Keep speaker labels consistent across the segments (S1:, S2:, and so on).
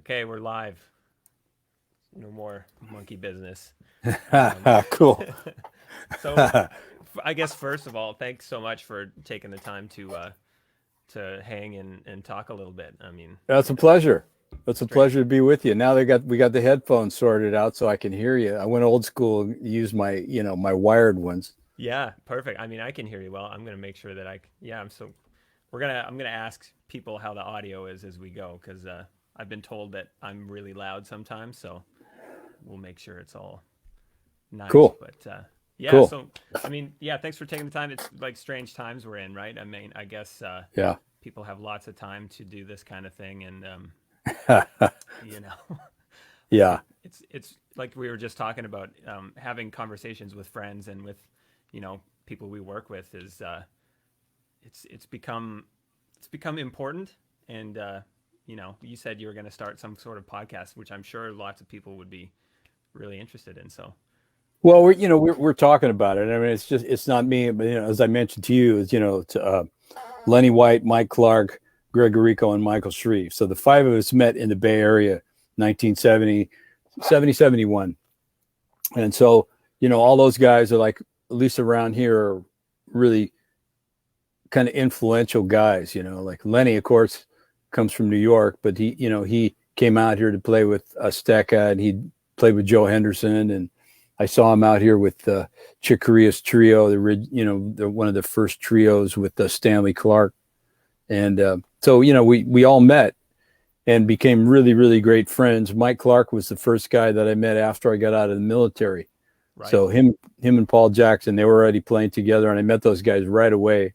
S1: Okay, we're live. No more monkey business.
S2: Cool.
S1: So, I guess first of all, thanks so much for taking the time to hang and talk a little bit. I mean,
S2: That's a pleasure. It's a
S1: strange.
S2: pleasure to be with you. Now we got the headphones sorted out so I can hear you. I went old school and used my wired ones.
S1: Yeah, perfect. I mean, I can hear you well. I'm gonna make sure that Yeah, I'm gonna ask people how the audio is as we go because I've been told that I'm really loud sometimes. So we'll make sure it's all nice.
S2: Cool.
S1: But yeah,
S2: Cool.
S1: so I mean, yeah, thanks for taking the time. It's like strange times we're in, right? I mean, I guess
S2: Yeah.
S1: people have lots of time to do this kind of thing, and you know,
S2: Yeah.
S1: it's like we were just talking about having conversations with friends and with people we work with is it's become important, and you said you were going to start some sort of podcast, which I'm sure lots of people would be really interested in. So
S2: Well, we're talking about it. I mean, it's not me, but as I mentioned to you, it's Lenny White, Mike Clark, Greg Rico, and Michael Shreve. So the five of us met in the Bay Area, 1970, 71. And so, all those guys are like, at least around here, are really kind of influential guys. Like Lenny, of course, comes from New York, but he came out here to play with Stecca, and he played with Joe Henderson. And I saw him out here with Chick Corea's trio, the one of the first trios with Stanley Clark. And so, we all met and became really, really great friends. Mike Clark was the first guy that I met after I got out of the military.
S1: right,
S2: So him and Paul Jackson, they were already playing together, and I met those guys right away.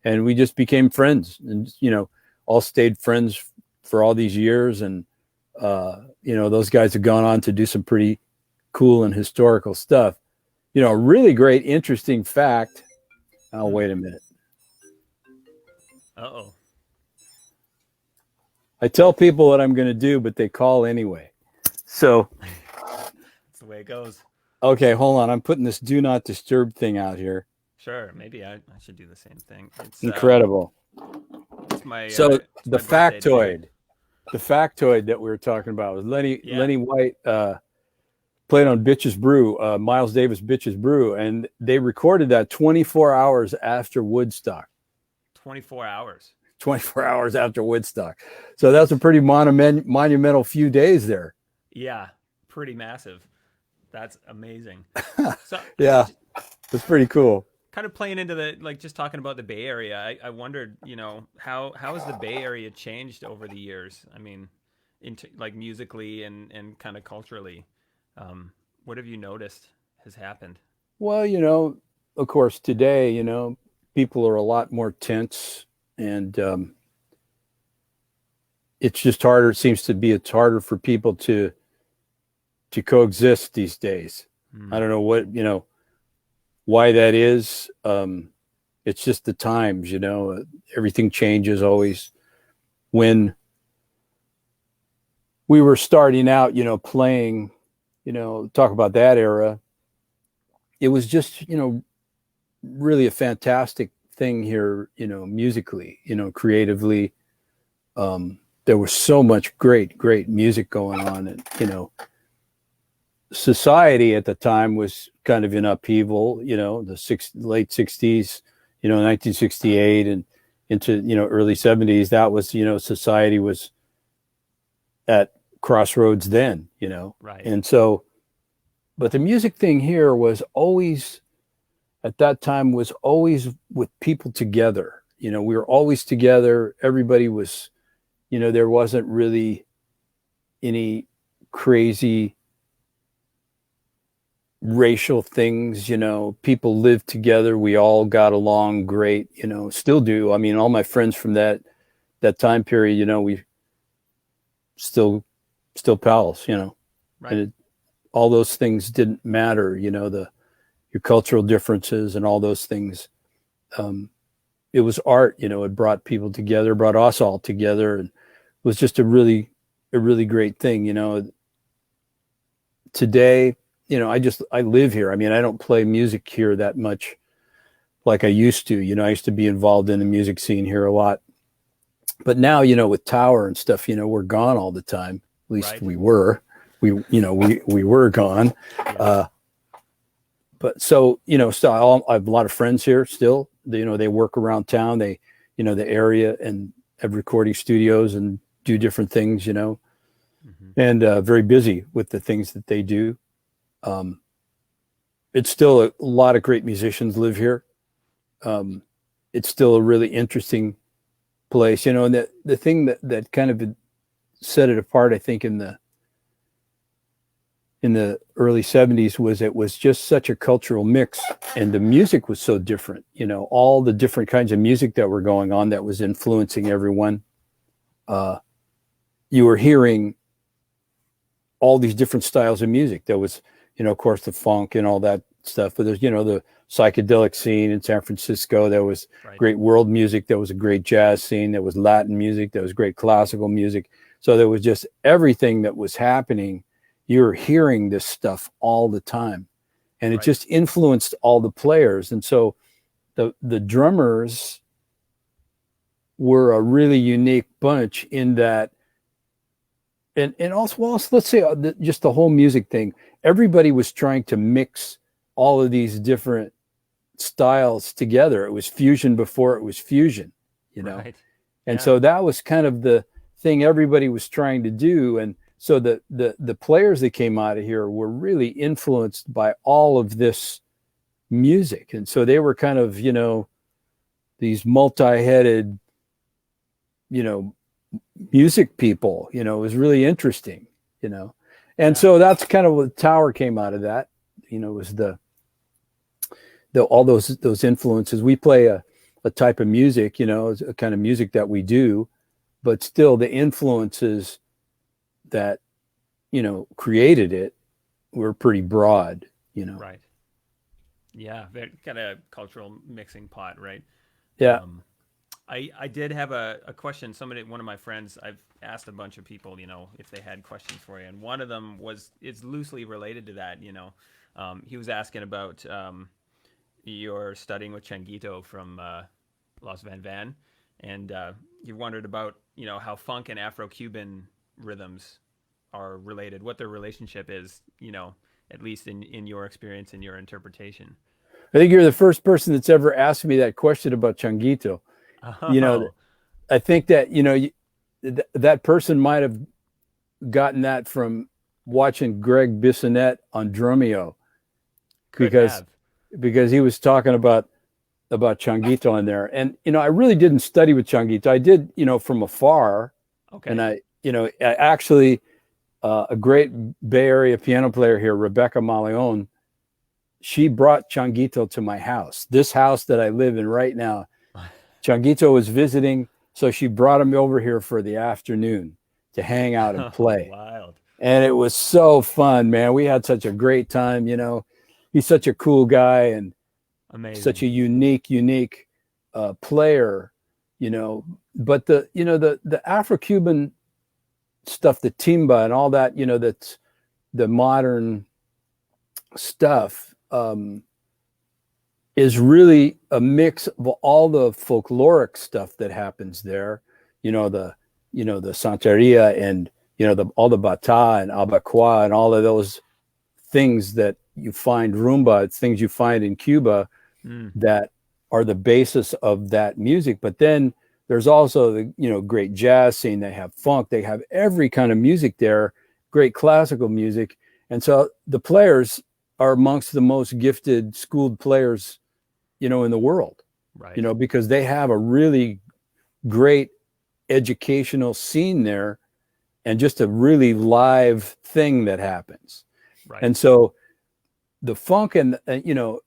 S2: And we just became friends, and all stayed friends for all these years. And those guys have gone on to do some pretty cool and historical stuff. A really great, interesting fact. Oh,
S1: hmm.
S2: wait a minute.
S1: Uh-oh.
S2: I tell people what I'm going to do, but they call anyway. So,
S1: That's the way it goes.
S2: okay, hold on. I'm putting this do not disturb thing out here.
S1: Sure, maybe I should do the same thing.
S2: Incredible. So
S1: It's my birthday today.
S2: the factoid that we were talking about was
S1: Yeah,
S2: Lenny White played on Bitches Brew, Miles Davis Bitches Brew, and they recorded that 24 hours after Woodstock.
S1: 24 hours.
S2: 24 hours after Woodstock. So that's a pretty monumental few days there.
S1: Yeah, pretty massive. That's amazing. So
S2: Yeah, it's pretty cool.
S1: kind of playing into the like just talking about the Bay Area, I wondered, how has the Bay Area changed over the years? I mean, into like musically and kind of culturally. What have you noticed has happened?
S2: Well, of course, today, people are a lot more tense, and it's just harder. It seems to be it's harder for people to coexist these days. I
S1: Hmm.
S2: don't know why that is. It's just the times, everything changes always. When we were starting out, playing, talk about that era, it was just, really a fantastic thing here, musically, creatively. There was so much great music going on. And, society at the time was kind of in upheaval, the late 60s, 1968 and into, early 70s. That was, society was at crossroads then,
S1: Right.
S2: and so, but the music thing here was always, at that time, was always with people together. We were always together. Everybody was, there wasn't really any crazy racial things. People lived together. We all got along great, still do. I mean, all my friends from that time period, we still pals, and
S1: Right.
S2: all those things didn't matter, the your cultural differences and all those things. um, it was art, it brought people together, brought us all together, and was just a really great thing. Today, I live here. I mean, I don't play music here that much like I used to. I used to be involved in the music scene here a lot, but now, with Tower and stuff, we're gone all the time. least
S1: Right.
S2: we were. We were gone.
S1: Yeah.
S2: But so, so I have a lot of friends here still. They work around town. They, the area, and have recording studios and do different things,
S1: Hmm.
S2: and very busy with the things that they do. It's still a lot of great musicians live here. It's still a really interesting place, and the thing that kind of set it apart, I think, in the early 70s was it was just such a cultural mix, and the music was so different, all the different kinds of music that were going on that was influencing everyone. You were hearing all these different styles of music. There was, of course, the funk and all that stuff, but there's, the psychedelic scene in San Francisco. There was
S1: Right.
S2: great world music. There was a great jazz scene. There was Latin music. There was great classical music. So there was just everything that was happening. You were hearing this stuff all the time, and it
S1: Right.
S2: just influenced all the players. And so the drummers were a really unique bunch in that. And also, let's say just the whole music thing. Everybody was trying to mix all of these different styles together. It was fusion before it was fusion,
S1: Right.
S2: And
S1: Yeah.
S2: so that was kind of the thing everybody was trying to do. And so the players that came out of here were really influenced by all of this music. And so they were kind of, these multi-headed, music people. It was really interesting, and
S1: Yeah.
S2: so that's kind of what Tower came out of that. Was the all those influences. We play a type of music, it's a kind of music that we do, but still the influences that created it were pretty broad.
S1: Right. Yeah. Very kind of cultural mixing pot. Right.
S2: Yeah.
S1: I did have a question. One of my friends, I've asked a bunch of people, if they had questions for you, and one of them is loosely related to that. He was asking about your studying with Changuito from Los Van Van, and he wondered about how funk and Afro-Cuban rhythms are related, what their relationship is, at least in your experience and your interpretation.
S2: I think you're the first person that's ever asked me that question about Changuito.
S1: Oh,
S2: I think that that person might have gotten that from watching Greg Bissonette on Drumeo,
S1: could
S2: because
S1: have.
S2: he was talking about Changuito in there. And I really didn't study with Changuito. I did, from afar.
S1: Okay.
S2: And I actually a great Bay Area piano player here, Rebecca Maleon, she brought Changuito to my house, this house that I live in right now. Changuito was visiting, so she brought him over here for the afternoon to hang out and play.
S1: Wild.
S2: And it was so fun, man. We had such a great time. He's such a cool guy and
S1: Amazing.
S2: such a unique player. But the Afro-Cuban stuff, the timba and all that, that's the modern stuff. Is really a mix of all the folkloric stuff that happens there, the Santeria and all the bata and abacoa and all of those things that you find, rumba, it's things you find in Cuba that are the basis of that music. But then there's also the great jazz scene. They have funk, they have every kind of music there, great classical music, and so the players are amongst the most gifted, schooled players in the world,
S1: right.
S2: Because they have a really great educational scene there and just a really live thing that happens.
S1: Right.
S2: And so the funk and the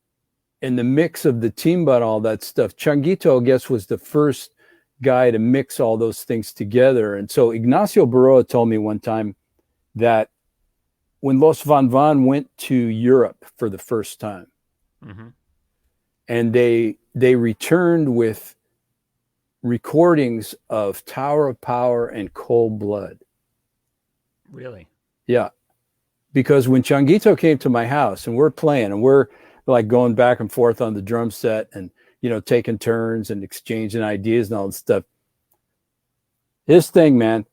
S2: mix of the timba and all that stuff, Changuito, I guess, was the first guy to mix all those things together. And so Ignacio Baroa told me one time that when Los Van Van went to Europe for the first time, and they returned with recordings of Tower of Power and Cold Blood.
S1: Really?
S2: Yeah. Because when Changuito came to my house and we're playing and we're like going back and forth on the drum set and, taking turns and exchanging ideas and all that stuff. His thing, man,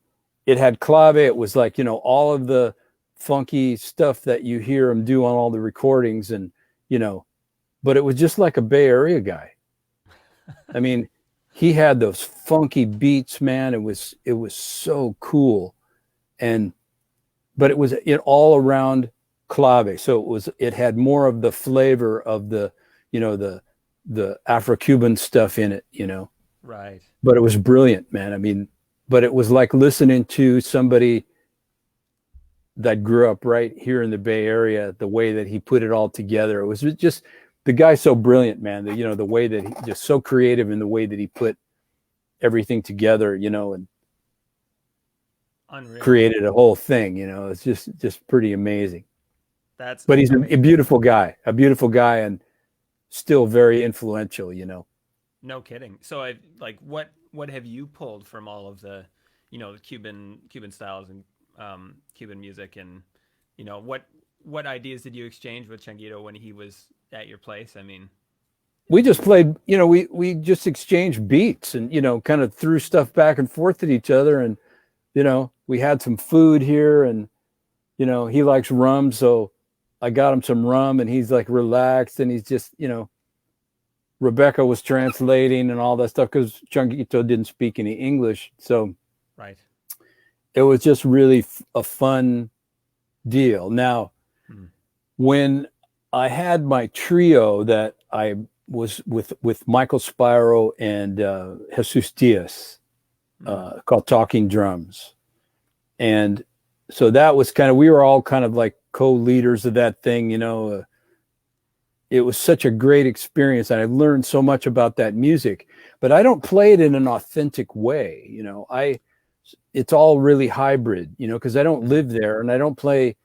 S2: it had clave. It was like, all of the funky stuff that you hear him do on all the recordings, and you know, but it was just like a Bay Area guy. I mean, he had those funky beats, man. It was so cool, and but it was it all around clave. So it had more of the flavor of the the Afro-Cuban stuff in it,
S1: Right.
S2: but it was brilliant, man. I mean, but it was like listening to somebody that grew up right here in the Bay Area, the way that he put it all together. It was just the guy's so brilliant, man. The way that he just so creative in the way that he put everything together, and
S1: Unreal.
S2: created a whole thing. It's just pretty amazing.
S1: That's
S2: But he's a
S1: amazing.
S2: beautiful guy, and still very influential.
S1: No kidding. So I like what have you pulled from all of the, Cuban styles and Cuban music, and what ideas did you exchange with Changuito when he was at your place? I mean,
S2: We just played, we just exchanged beats, and kind of threw stuff back and forth at each other, and we had some food here, and he likes rum, so I got him some rum, and he's like relaxed, and he's just, Rebecca was translating and all that stuff because Changuito didn't speak any English, so
S1: right.
S2: it was just really a fun deal. Now, when I had my trio that I was with Michael Spiro and Jesus Diaz, called Talking Drums, and so that was we were all kind of like co-leaders of that thing. It was such a great experience, and I learned so much about that music. But I don't play it in an authentic way. It's all really hybrid. Because I don't live there, and I don't play,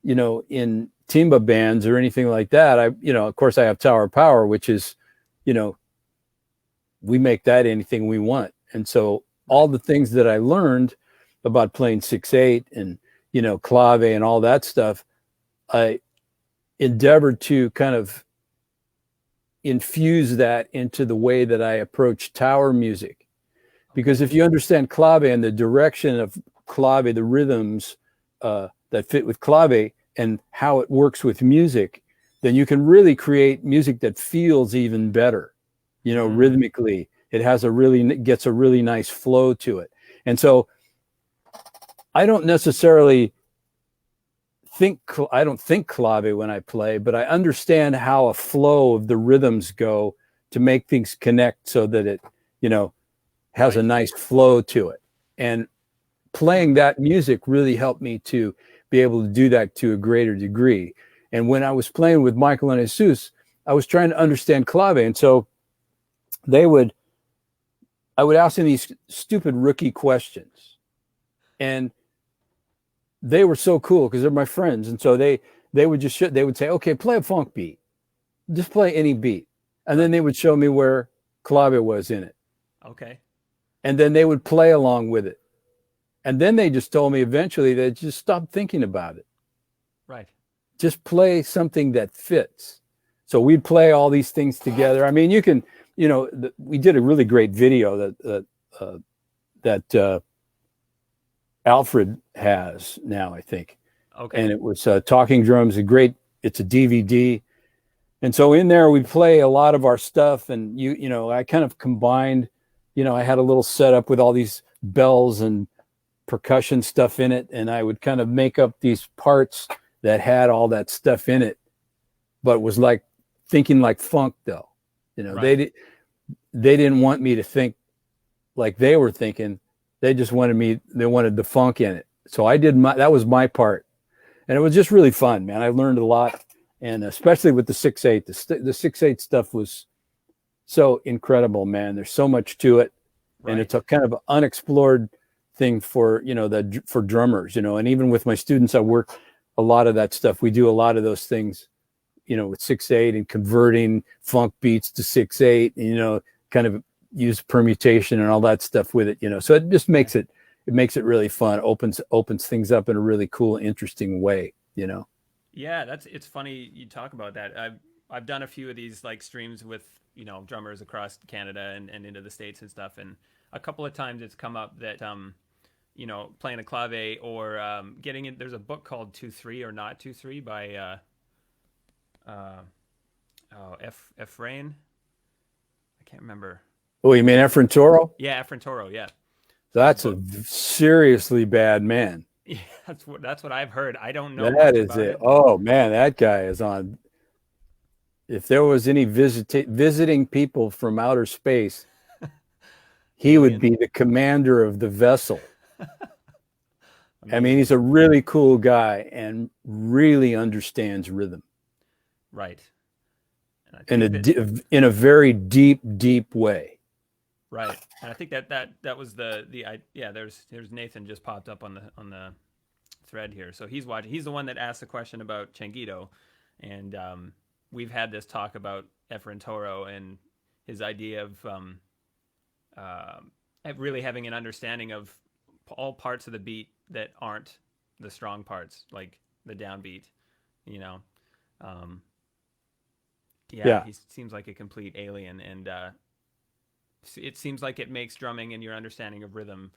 S2: in timba bands or anything like that. Of course, I have Tower Power, which is, we make that anything we want. And so all the things that I learned about playing 6/8 and clave and all that stuff, I endeavored to kind of infuse that into the way that I approach tower music. Because if you understand clave and the direction of clave, the rhythms that fit with clave and how it works with music, then you can really create music that feels even better, rhythmically. It gets a really nice flow to it. And so I don't necessarily I don't think clave when I play, but I understand how a flow of the rhythms go to make things connect so that it, has a nice flow to it. And playing that music really helped me to be able to do that to a greater degree. And when I was playing with Michael and Jesus, I was trying to understand clave. And so I would ask them these stupid rookie questions. And they were so cool because they're my friends. And so they would they would say, okay, play a funk beat. Just play any beat. And then they would show me where clave was in it.
S1: Okay.
S2: And then they would play along with it. And then they just told me eventually that just stop thinking about it.
S1: Right.
S2: Just play something that fits. So we'd play all these things together. I mean, you can, we did a really great video that Alfred has now, I think.
S1: Okay.
S2: And it was Talking Drums, it's a DVD. And so in there we play a lot of our stuff, and I kind of combined, I had a little setup with all these bells and percussion stuff in it, and I would kind of make up these parts that had all that stuff in it, but was like thinking like funk though.
S1: Right.
S2: They didn't want me to think like they were thinking. They just wanted the funk in it. So that was my part. And it was just really fun, man. I learned a lot. And especially with the 6/8, the 6/8 stuff was so incredible, man. There's so much to it.
S1: Right.
S2: And it's a kind of unexplored thing for, for drummers, and even with my students, I work a lot of that stuff. We do a lot of those things, with 6/8 and converting funk beats to 6/8, kind of use permutation and all that stuff with it, so it just makes it really fun. Opens things up in a really cool, interesting way.
S1: Yeah, it's funny you talk about that. I've done a few of these like streams with drummers across Canada and into the States and stuff, and a couple of times it's come up that playing a clave or getting it. There's a book called 2/3 or Not 2/3 by uh, Efrain. I can't remember.
S2: Oh, you mean Efrain Toro?
S1: Yeah, Efrain Toro. Yeah,
S2: That's a seriously bad man.
S1: yeah, that's what I've heard. I don't know
S2: That
S1: much
S2: is
S1: about
S2: it.
S1: it.
S2: Oh man, that guy is on. If there was any visiting people from outer space, he would
S1: Aliens.
S2: be the commander of the vessel. I mean,
S1: Amazing.
S2: he's a really cool guy and really understands rhythm
S1: Right. And I
S2: in
S1: think that
S2: in a very deep way.
S1: right. And I think that was yeah. There's Nathan just popped up on the thread here. So he's watching. He's the one that asked the question about Changuito, and we've had this talk about Efren Toro and his idea of really having an understanding of all parts of the beat that aren't the strong parts, like the downbeat. You know, um, yeah,
S2: Yeah.
S1: he seems like a complete alien, and it seems like it makes drumming and your understanding of rhythm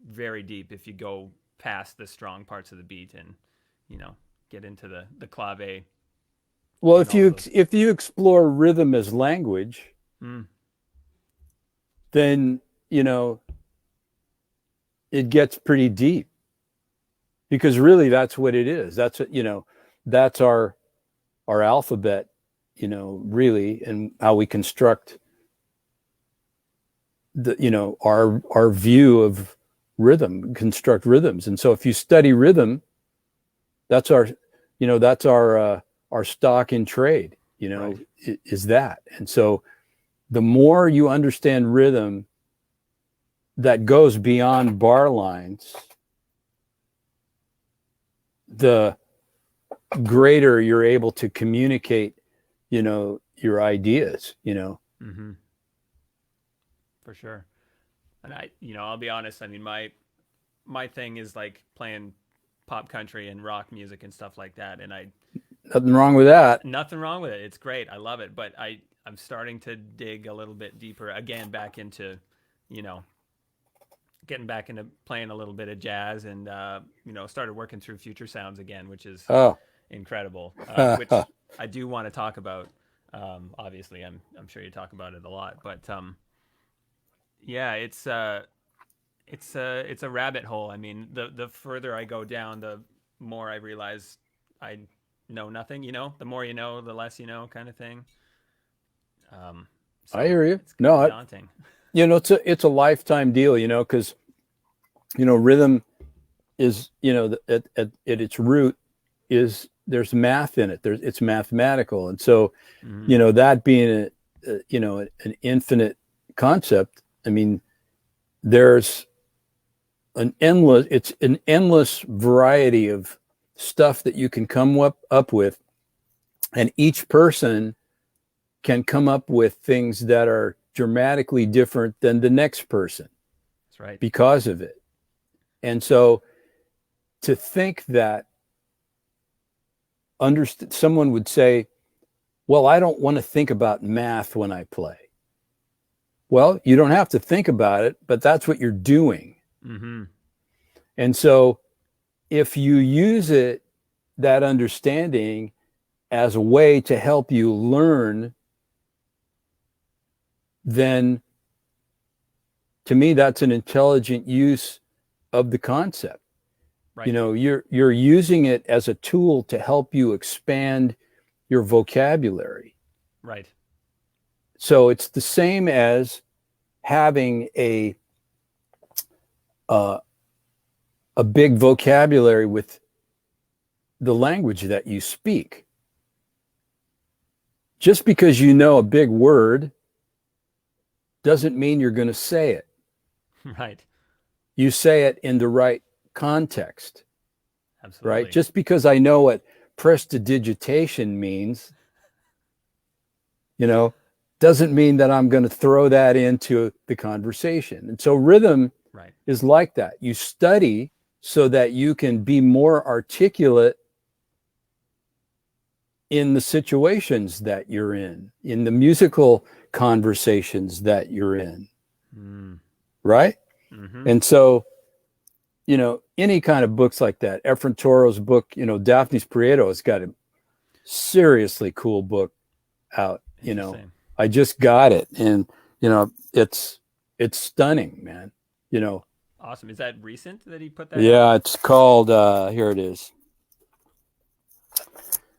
S1: very deep if you go past the strong parts of the beat and get into the clave
S2: Well,
S1: and all of those.
S2: if you explore rhythm as language,
S1: Mm,
S2: then it gets pretty deep, because really that's what it is. That's our alphabet, really, and how we construct our view of rhythm, construct rhythms. And so if you study rhythm, that's our stock in trade,
S1: right.
S2: is that. And so the more you understand rhythm that goes beyond bar lines, the greater you're able to communicate, your ideas,
S1: Mm-hmm. For sure. And I'll be honest. I mean, my thing is like playing pop country and rock music and stuff like that. And
S2: Nothing wrong with that.
S1: nothing wrong with it. It's great. I love it. But I'm starting to dig a little bit deeper again, back into, you know, getting back into playing a little bit of jazz and, started working through future sounds again, which is
S2: Oh.
S1: incredible, which I do want to talk about. Obviously I'm sure you talk about it a lot, but, yeah, it's a rabbit hole. I mean, the further I go down, the more I realize I know nothing. The more you know, the less you know, kind of thing.
S2: I
S1: So
S2: hear you.
S1: it's kind of
S2: No,
S1: daunting.
S2: it's a lifetime deal, because rhythm is, at its root is, there's math in it. It's mathematical, and so
S1: Mm-hmm.
S2: that being an infinite concept. I mean, there's it's an endless variety of stuff that you can come up with, and each person can come up with things that are dramatically different than the next person
S1: That's right.
S2: because of it. And so to think that someone would say, well, I don't want to think about math when I play. Well, you don't have to think about it, but that's what you're doing.
S1: Mm-hmm.
S2: And so if you use that understanding as a way to help you learn, then to me, that's an intelligent use of the concept.
S1: Right.
S2: You're using it as a tool to help you expand your vocabulary.
S1: Right.
S2: So it's the same as having a big vocabulary with the language that you speak. Just because you know a big word doesn't mean you're going to say it.
S1: Right.
S2: You say it in the right context.
S1: Absolutely.
S2: Right? Just because I know what prestidigitation means, doesn't mean that I'm going to throw that into the conversation. And so rhythm
S1: right.
S2: is like that. You study so that you can be more articulate in the situations that you're in the musical conversations that you're in.
S1: Mm.
S2: Right?
S1: Mm-hmm.
S2: And so you know, any kind of books like that. Efrain Toro's book, you know, Daphnis Prieto has got a seriously cool book out. You know,
S1: Interesting.
S2: I just got it, and you know, it's stunning, man. You know,
S1: Awesome. Is that recent that he put that out?
S2: yeah, it's called. Here it is.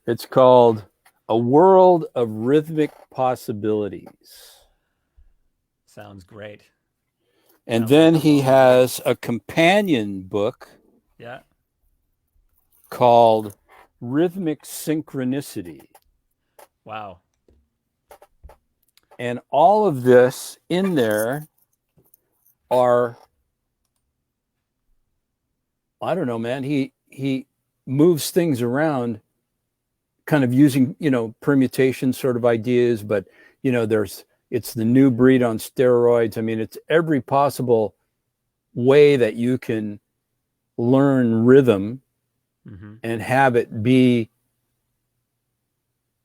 S2: It's called A World of Rhythmic Possibilities.
S1: Sounds great.
S2: And
S1: Sounds like
S2: then
S1: a
S2: he
S1: long read.
S2: has a companion book
S1: Yeah.
S2: called Rhythmic Synchronicity.
S1: Wow.
S2: And all of this in there are, I don't know, man. He moves things around, kind of using, you know, permutation sort of ideas, but you know, it's the new breed on steroids. I mean, it's every possible way that you can learn rhythm
S1: Mm-hmm.
S2: and have it be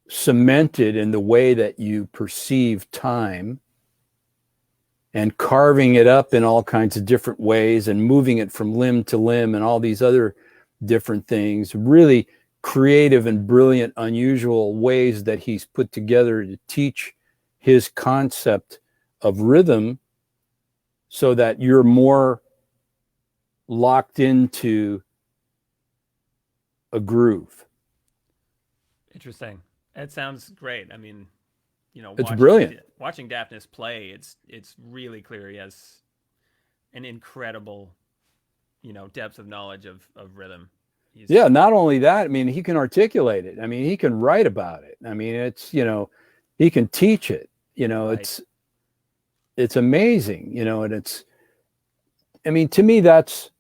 S2: cemented in the way that you perceive time, and carving it up in all kinds of different ways and moving it from limb to limb and all these other different things. Really creative and brilliant, unusual ways that he's put together to teach his concept of rhythm so that you're more locked into a groove.
S1: Interesting. It sounds great. I mean, you know,
S2: It's brilliant.
S1: watching Daphnis play, it's really clear he has an incredible, you know, depth of knowledge of rhythm. He's
S2: Yeah, not only that, I mean, he can articulate it. I mean, he can write about it. I mean, it's, you know, he can teach it. You know,
S1: right.
S2: it's amazing, you know, and it's, I mean, to me, that's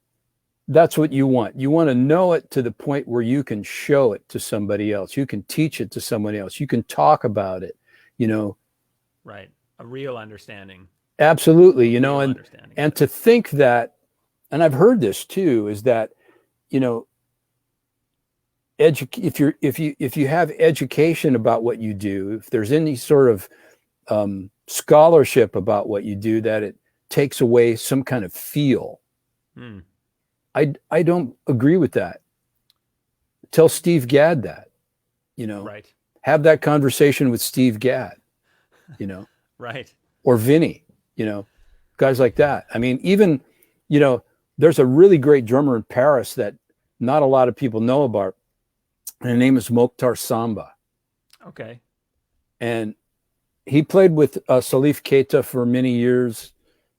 S2: what you want. You want to know it to the point where you can show it to somebody else. You can teach it to somebody else. You can talk about it, you know.
S1: Right. A real understanding.
S2: Absolutely,
S1: A
S2: you know,
S1: real understanding of
S2: and
S1: it.
S2: to think that, and I've heard this too, is that, you know, if you have education about what you do, if there's any sort of scholarship about what you do, that it takes away some kind of feel.
S1: Hmm.
S2: I don't agree with that. Tell Steve Gadd that, you know,
S1: Right.
S2: have that conversation with Steve Gadd, you know,
S1: Right.
S2: or Vinny, you know, guys like that. I mean, even, you know, there's a really great drummer in Paris that not a lot of people know about. And her name is Mokhtar Samba.
S1: Okay.
S2: And he played with Salif Keita for many years,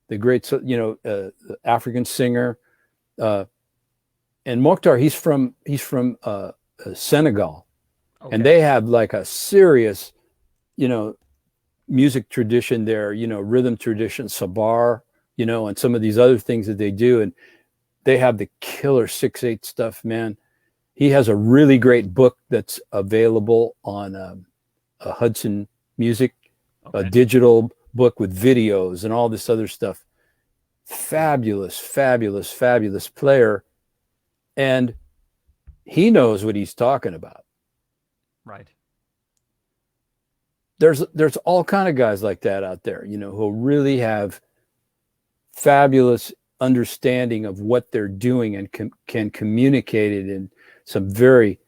S2: the great, you know, African singer. Uh, and Mokhtar, he's from Senegal, and
S1: Okay.
S2: they have like a serious, you know, music tradition there. You know, rhythm tradition, sabar, you know, and some of these other things that they do, and they have the killer 6/8 stuff, man. He has a really great book that's available on Hudson Music, a
S1: Okay.
S2: digital book with videos and all this other stuff.
S1: Cool.
S2: Fabulous, fabulous, fabulous player. And he knows what he's talking about.
S1: Right.
S2: There's all kind of guys like that out there, you know, who really have fabulous understanding of what they're doing and can communicate it in some very,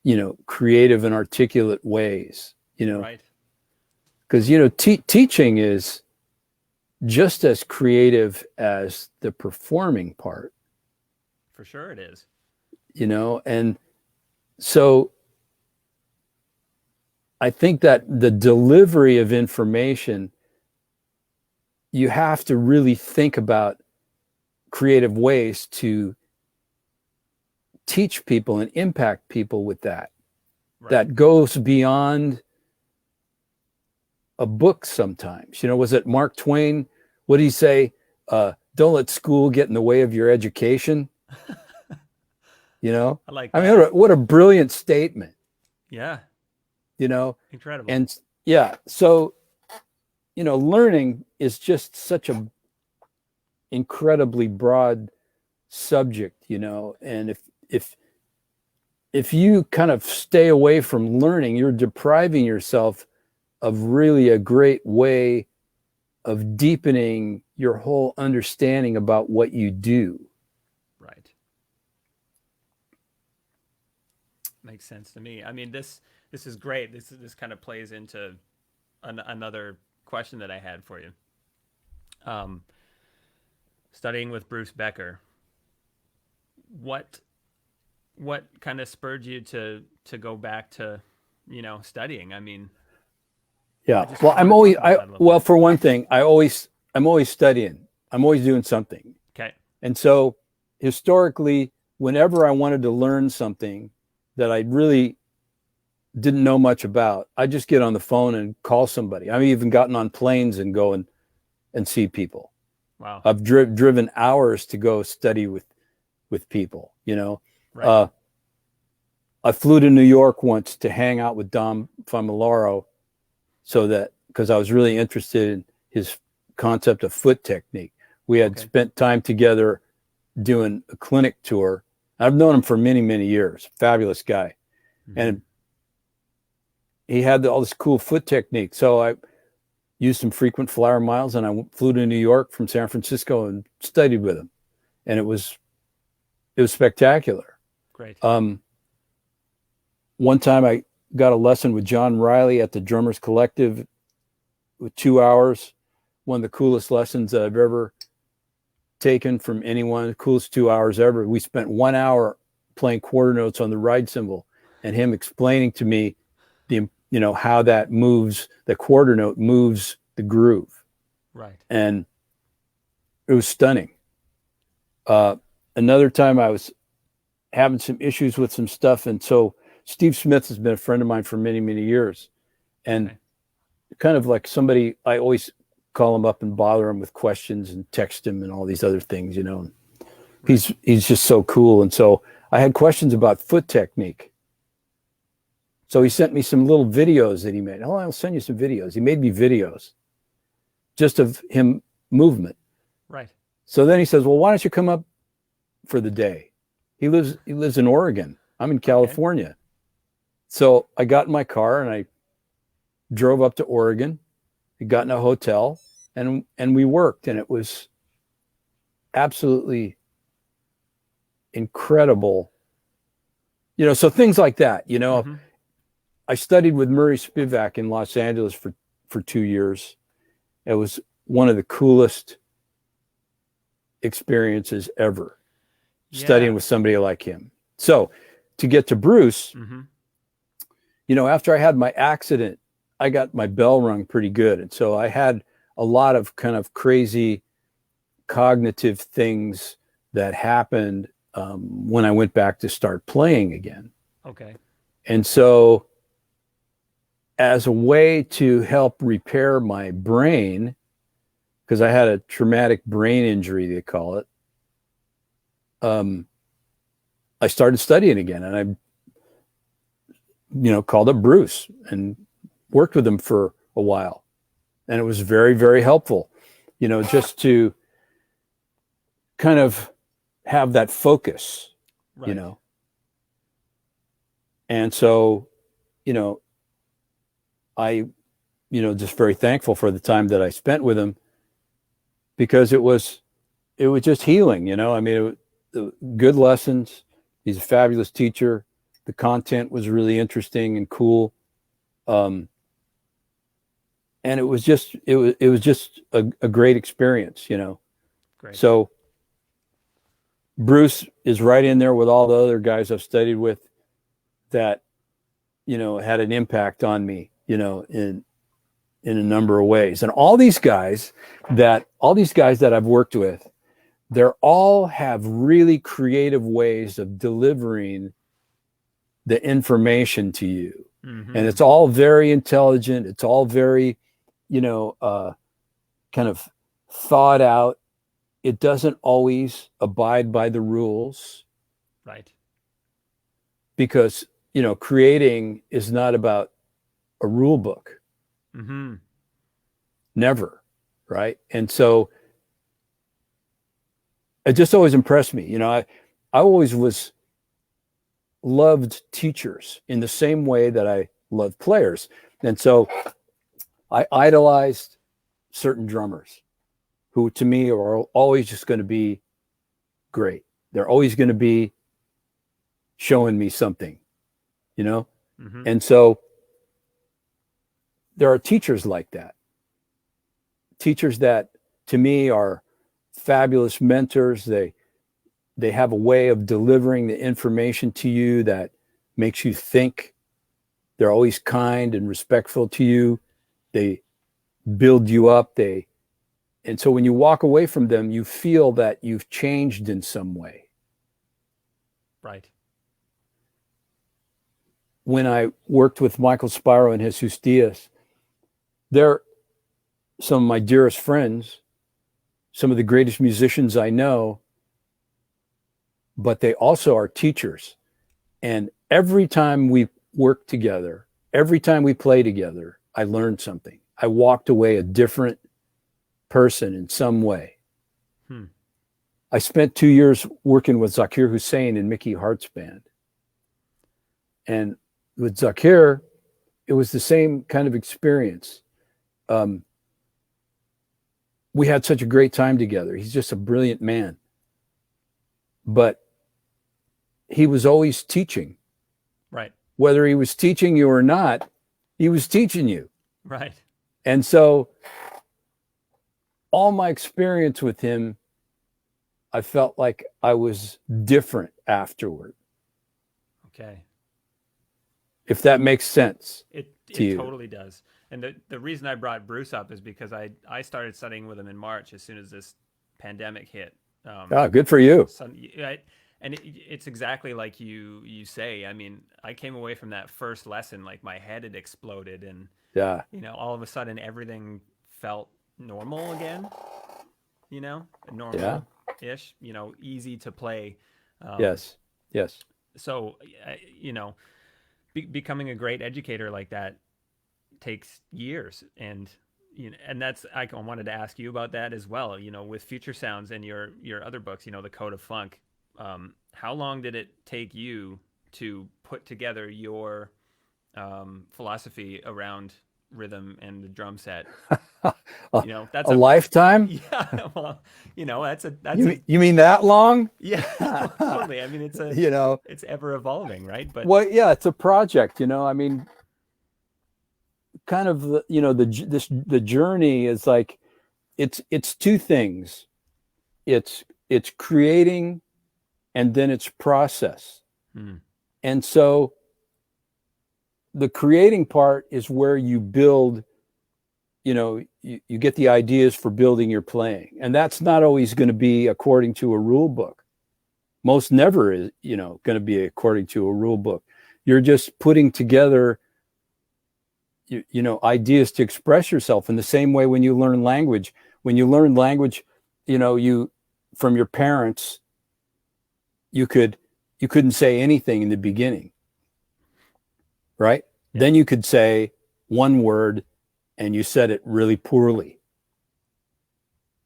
S2: you know, creative and articulate ways, you know,
S1: Right.
S2: because, you know, teaching is just as creative as the performing part,
S1: For sure it is.
S2: you know, and so I think that the delivery of information, you have to really think about creative ways to teach people and impact people with that.
S1: Right.
S2: That goes beyond a book sometimes. You know, was it Mark Twain? What did he say? Don't let school get in the way of your education. You know,
S1: I like
S2: I mean,
S1: that.
S2: what a brilliant statement,
S1: Yeah.
S2: you know,
S1: Incredible.
S2: and yeah. So, you know, learning is just such a incredibly broad subject, you know, and if you kind of stay away from learning, you're depriving yourself of really a great way of deepening your whole understanding about what you do.
S1: Right. Makes sense to me. I mean, this is great. This kind of plays into another question that I had for you. Um, Studying with Bruce Becker, what kind of spurred you to go back to, studying? I mean,
S2: Yeah.
S1: just
S2: Well,
S1: want to talk about that a little bit.
S2: for one thing, I'm always studying. I'm always doing something.
S1: Okay.
S2: And so historically, whenever I wanted to learn something that I really didn't know much about, I just get on the phone and call somebody. I've even gotten on planes and go and see people.
S1: Wow.
S2: I've driven hours to go study with people, you know.
S1: Right.
S2: I flew to New York once to hang out with Dom Famularo, so that because I was really interested in his concept of foot technique. We had spent time together doing a clinic tour. I've known him for many, many years. Fabulous guy. Mm-hmm. And he had all this cool foot technique. So I used some frequent flyer miles, and I flew to New York from San Francisco and studied with him. And it was spectacular.
S1: Great.
S2: One time I got a lesson with John Riley at the Drummers Collective with 2 hours. One of the coolest lessons that I've ever taken from anyone, the coolest 2 hours ever. We spent 1 hour playing quarter notes on the ride cymbal and him explaining to me how that moves, the quarter note moves the groove.
S1: Right.
S2: And it was stunning. Another time I was having some issues with some stuff. And so Steve Smith has been a friend of mine for many, many years. And kind of like somebody, I always call him up and bother him with questions and text him and all these other things, Right. He's just so cool. And so I had questions about foot technique. So he sent me some little videos that he made. Oh, I'll send you some videos. He made me videos just of him movement.
S1: Right.
S2: So then he says, well, why don't you come up for the day? He lives in Oregon. I'm in California. Okay. So I got in my car and I drove up to Oregon. We got in a hotel and we worked, and it was absolutely incredible. So things like that, Mm-hmm. I studied with Murray Spivak in Los Angeles for 2 years. It was one of the coolest experiences ever, studying with somebody like him. So to get to Bruce, mm-hmm. After I had my accident, I got my bell rung pretty good. And so I had a lot of kind of crazy cognitive things that happened when I went back to start playing again.
S1: Okay.
S2: And so as a way to help repair my brain, because I had a traumatic brain injury, they call it, I started studying again, and I called up Bruce and worked with him for a while. And it was very, very helpful, just to kind of have that focus,
S1: right.
S2: And so, I, just very thankful for the time that I spent with him, because it was just healing, I mean, good lessons. He's a fabulous teacher. The content was really interesting and cool. And it was just a great experience,
S1: Great.
S2: So Bruce is right in there with all the other guys I've studied with that, had an impact on me, in a number of ways. And all these guys that I've worked with, they're all have really creative ways of delivering the information to you. Mm-hmm. And it's all very intelligent. It's all very, kind of thought out. It doesn't always abide by the rules.
S1: Right.
S2: Because, creating is not about a rule book.
S1: Mm-hmm.
S2: Never. Right. And so it just always impressed me. I always loved teachers in the same way that I loved players. And so I idolized certain drummers who to me are always just going to be great. They're always going to be showing me something. you know?
S1: Mm-hmm.
S2: And so there are teachers like that. Teachers that to me are fabulous mentors. They have a way of delivering the information to you that makes you think. They're always kind and respectful to you. They build you up. And so when you walk away from them, you feel that you've changed in some way.
S1: Right.
S2: When I worked with Michael Spiro and Jesus Diaz, they're some of my dearest friends, some of the greatest musicians I know, but they also are teachers. And every time we work together, every time we play together, I learned something. I walked away a different person in some way. I spent 2 years working with Zakir Hussain and Mickey Hart's band. And with Zakir, it was the same kind of experience. We had such a great time together. He's just a brilliant man. But he was always teaching.
S1: Right.
S2: Whether he was teaching you or not, he was teaching you.
S1: Right.
S2: And so all my experience with him, I felt like I was different afterward.
S1: Okay.
S2: If that makes sense.
S1: It
S2: you.
S1: Totally does. And the reason I brought Bruce up is because I started studying with him in March as soon as this pandemic hit.
S2: Good for you.
S1: And it's exactly like you say. I mean, I came away from that first lesson like my head had exploded, and all of a sudden everything felt normal again. Normal-ish. Easy to play.
S2: Yes.
S1: So becoming a great educator like that takes years, and that's I wanted to ask you about that as well. With Future Sounds and your other books, the Code of Funk. How long did it take you to put together your philosophy around rhythm and the drum set?
S2: That's a lifetime.
S1: Yeah, well, that's
S2: you mean that long?
S1: Yeah, totally. I mean, it's it's ever evolving, right? But
S2: it's a project. I mean, kind of the journey is like it's two things. It's creating, and then it's process. And so the creating part is where you build, you get the ideas for building your playing. And that's not always going to be according to a rule book. Most never is, going to be according to a rule book. You're just putting together, ideas to express yourself in the same way when you learn language. When you learn language, you from your parents, you couldn't say anything in the beginning, right? Yeah. Then you could say one word and you said it really poorly.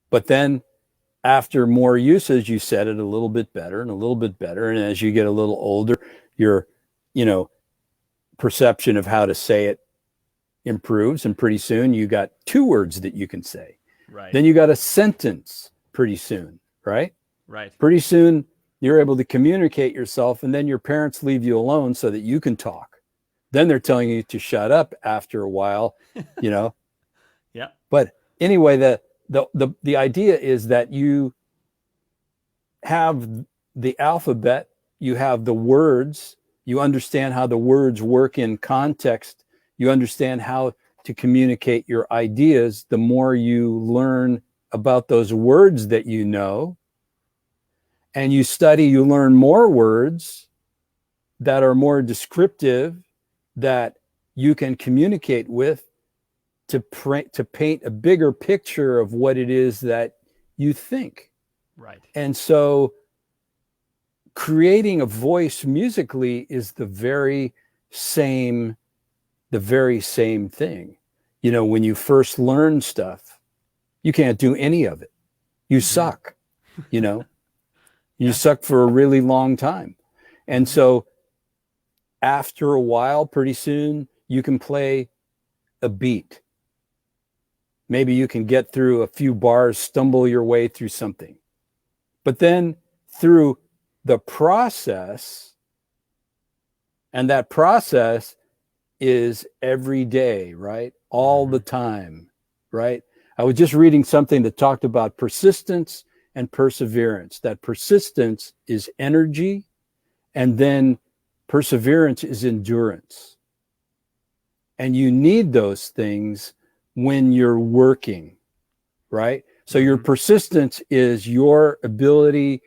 S2: But then after more usage, you said it a little bit better and a little bit better. And as you get a little older, your, perception of how to say it improves. And pretty soon you got 2 words that you can say.
S1: Right.
S2: Then you got a sentence pretty soon, right?
S1: Right.
S2: Pretty soon you're able to communicate yourself, and then your parents leave you alone so that you can talk. Then they're telling you to shut up after a while,
S1: Yeah.
S2: But anyway, the idea is that you have the alphabet, you have the words, you understand how the words work in context, you understand how to communicate your ideas. The more you learn about those words that you know, and you study, you learn more words that are more descriptive, that you can communicate with to paint a bigger picture of what it is that you think.
S1: Right.
S2: And so creating a voice musically is the very same thing. When you first learn stuff, you can't do any of it. You suck, You suck for a really long time. And so after a while, pretty soon, you can play a beat. Maybe you can get through a few bars, stumble your way through something. But then through the process, And that process is every day, right? All the time, right? I was just reading something that talked about persistence and perseverance. That persistence is energy, and then perseverance is endurance. And you need those things when you're working, right? So your persistence is your ability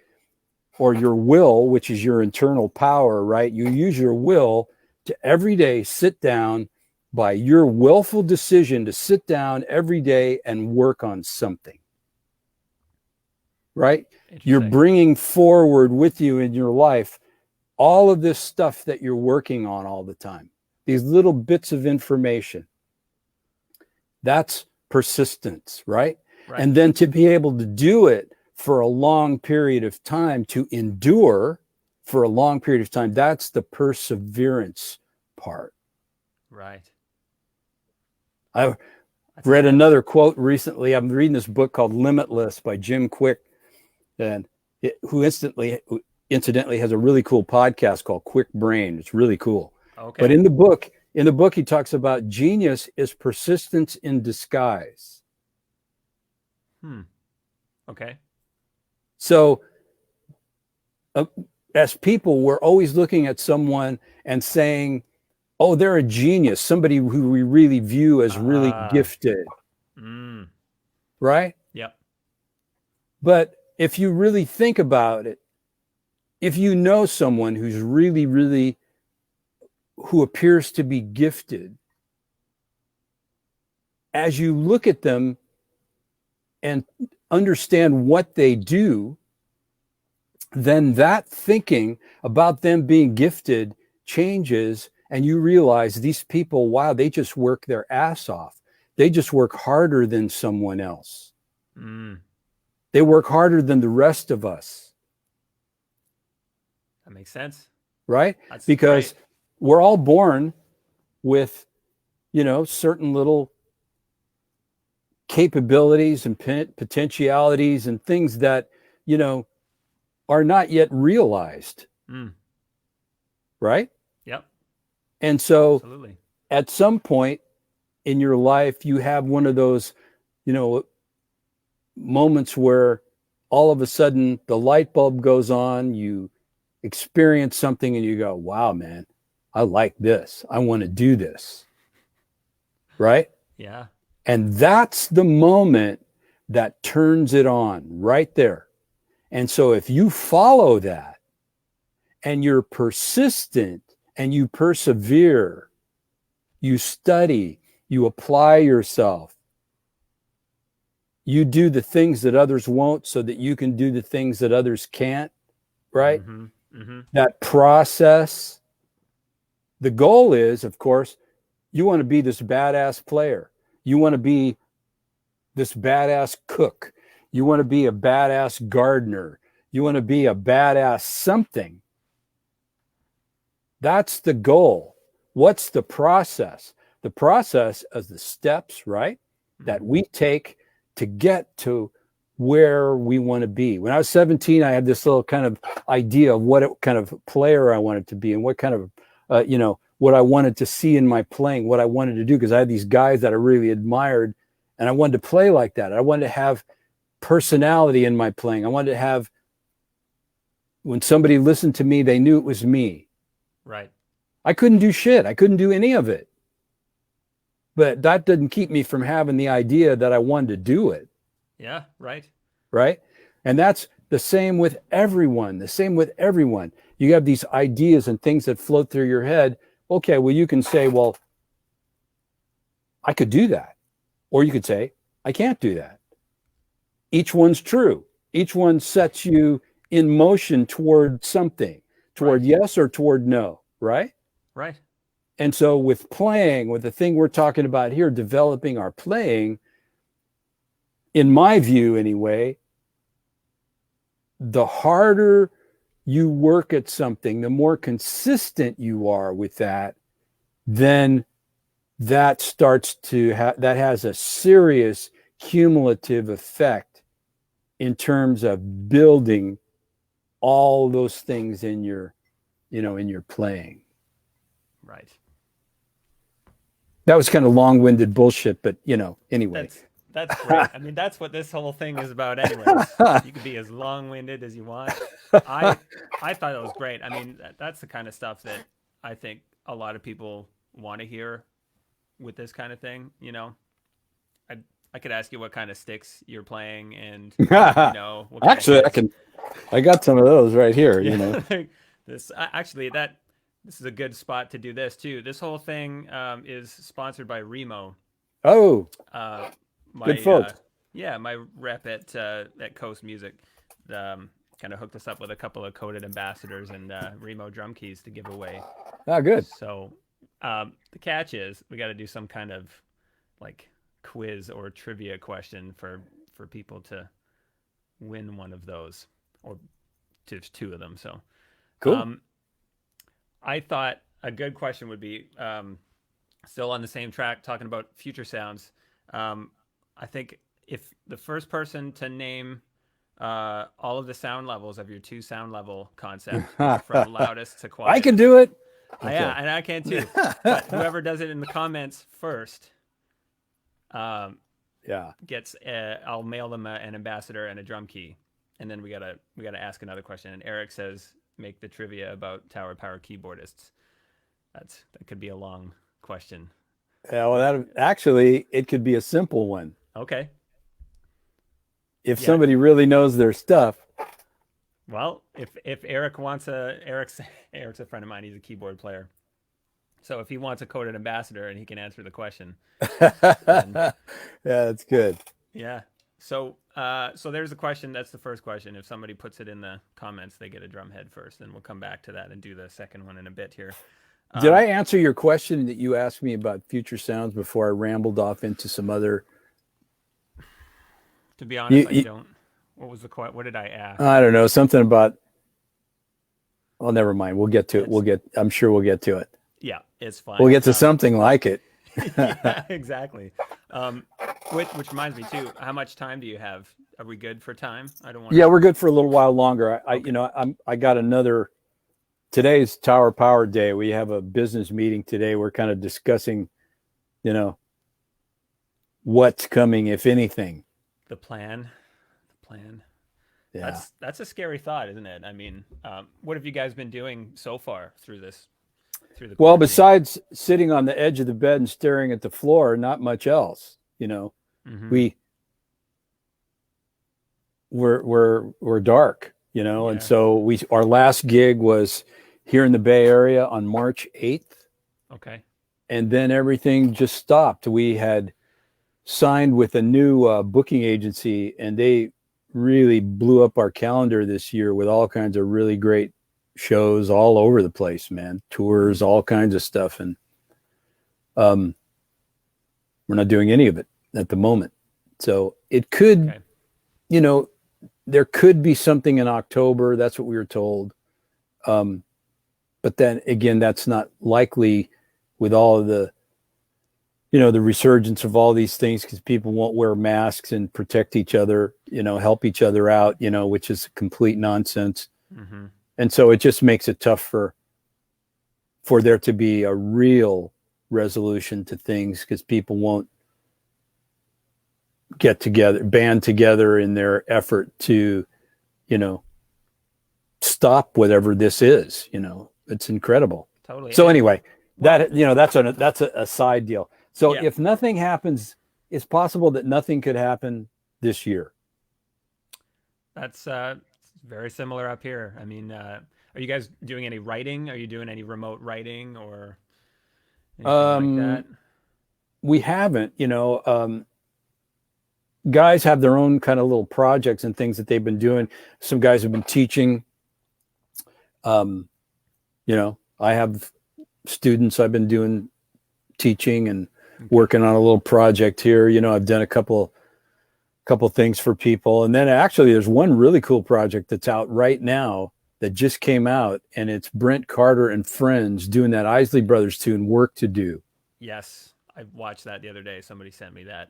S2: or your will, which is your internal power, right? You use your will to every day sit down by your willful decision to sit down every day and work on something, right? You're bringing forward with you in your life all of this stuff that you're working on all the time, these little bits of information. That's persistence, right? And then to be able to do it for a long period of time, to endure for a long period of time, that's the perseverance part.
S1: Right.
S2: I read another quote recently. I'm reading this book called Limitless by Jim Quick, and who incidentally has a really cool podcast called Quick Brain. It's really cool. Okay. But in the book, he talks about genius is persistence in disguise.
S1: Okay.
S2: So as people, we're always looking at someone and saying, oh, they're a genius, somebody who we really view as really gifted. Right?
S1: Yep.
S2: But if you really think about it, if you know someone who's really, really, who appears to be gifted, as you look at them and understand what they do, then that thinking about them being gifted changes, and you realize these people, wow, they just work their ass off. They just work harder than someone else. They work harder than the rest of us.
S1: That makes sense.
S2: Right? Because we're all born with, certain little capabilities and potentialities and things that, are not yet realized. Right?
S1: Yep.
S2: And so at some point in your life, you have one of those, moments where all of a sudden the light bulb goes on, you experience something and you go, wow, man, I like this. I want to do this. Right?
S1: Yeah.
S2: And that's the moment that turns it on right there. And so if you follow that and you're persistent and you persevere, you study, you apply yourself, you do the things that others won't so that you can do the things that others can't, right? That process. The goal is, of course, you want to be this badass player. You want to be this badass cook. You want to be a badass gardener. You want to be a badass something. That's the goal. What's the process? The process is the steps, right, that we take to get to where we want to be. When I was 17, I had this little kind of idea of what kind of player I wanted to be and what kind of, what I wanted to see in my playing, what I wanted to do, because I had these guys that I really admired, and I wanted to play like that. I wanted to have personality in my playing. I wanted to have, when somebody listened to me, they knew it was me.
S1: Right.
S2: I couldn't do shit. I couldn't do any of it. But that didn't keep me from having the idea that I wanted to do it.
S1: Yeah, right.
S2: Right? And that's the same with everyone. You have these ideas and things that float through your head. Okay, well, you can say, well, I could do that. Or you could say, I can't do that. Each one's true. Each one sets you in motion toward something, toward yes or toward no, right?
S1: Right.
S2: And so with playing, with the thing we're talking about here, developing our playing, in my view anyway, the harder you work at something, the more consistent you are with that, then that starts to that has a serious cumulative effect in terms of building all those things in your, in your playing.
S1: Right.
S2: That was kind of long-winded bullshit, but anyway.
S1: That's great. I mean, that's what this whole thing is about, anyways. You can be as long-winded as you want. I I thought it was great. I mean, that's the kind of stuff that I think a lot of people want to hear with this kind of thing. I I could ask you what kind of sticks you're playing, and what kind
S2: Actually,
S1: of
S2: I got some of those right here.
S1: yeah. This is a good spot to do this too. This whole thing is sponsored by Remo.
S2: Oh,
S1: Uh, my
S2: good folks.
S1: yeah, my rep at Coast Music kind of hooked us up with a couple of coded ambassadors and Remo drum keys to give away.
S2: Good.
S1: So the catch is we got to do some kind of like quiz or trivia question for people to win one of those, or just two of them. So
S2: Cool.
S1: I thought a good question would be still on the same track, talking about future sounds. I think if the first person to name all of the sound levels of your two sound level concept from loudest to quietest.
S2: I can do it.
S1: Okay. Yeah, and I can too. But whoever does it in the comments first gets I'll mail them an ambassador and a drum key. And then we gotta ask another question. And Eric says, make the trivia about Tower Power keyboardists. That could be a long question.
S2: Yeah, well, it could be a simple one.
S1: Okay.
S2: If somebody really knows their stuff.
S1: Well, if Eric wants Eric's a friend of mine. He's a keyboard player. So if he wants a coded ambassador and he can answer the question,
S2: yeah, that's good.
S1: Yeah. So there's the question. That's the first question. If somebody puts it in the comments, they get a drum head first. Then we'll come back to that and do the second one in a bit here.
S2: Did I answer your question that you asked me about future sounds before I rambled off into some other?
S1: To be honest, I don't. What was the question? What did I ask?
S2: I don't know. Something about. Well, never mind. We'll get to it. I'm sure we'll get to it.
S1: Yeah, it's fine.
S2: We'll get to something like it.
S1: Yeah, exactly. Which reminds me too. How much time do you have? Are we good for time? I don't want.
S2: Yeah, we're good for a little while longer. I got another. Today's Tower Power Day. We have a business meeting today. We're kind of discussing, what's coming, if anything.
S1: The plan.
S2: Yeah.
S1: That's a scary thought, isn't it? I mean, what have you guys been doing so far through the
S2: well, besides sitting on the edge of the bed and staring at the floor, not much else. Mm-hmm. We're dark, and so our last gig was here in the Bay Area on March 8th.
S1: Okay.
S2: And then everything just stopped. We had signed with a new booking agency, and they really blew up our calendar this year with all kinds of really great shows all over the place, man. Tours, all kinds of stuff. And we're not doing any of it at the moment. So it could, there could be something in October. That's what we were told. But then again, that's not likely with all of the, the resurgence of all these things, because people won't wear masks and protect each other, help each other out, which is complete nonsense. Mm-hmm. And so it just makes it tough for there to be a real resolution to things, because people won't band together in their effort to, stop whatever this is. It's incredible.
S1: Totally.
S2: So anyway, that's a side deal. So if nothing happens, it's possible that nothing could happen this year.
S1: That's very similar up here. I mean, are you guys doing any writing? Are you doing any remote writing or anything like that?
S2: We haven't. Guys have their own kind of little projects and things that they've been doing. Some guys have been teaching. I have students I've been doing teaching and working on a little project here. I've done a couple things for people. And then actually there's one really cool project that's out right now that just came out, and it's Brent Carter and friends doing that Isley Brothers tune, Work to Do.
S1: Yes. I watched that the other day. Somebody sent me that.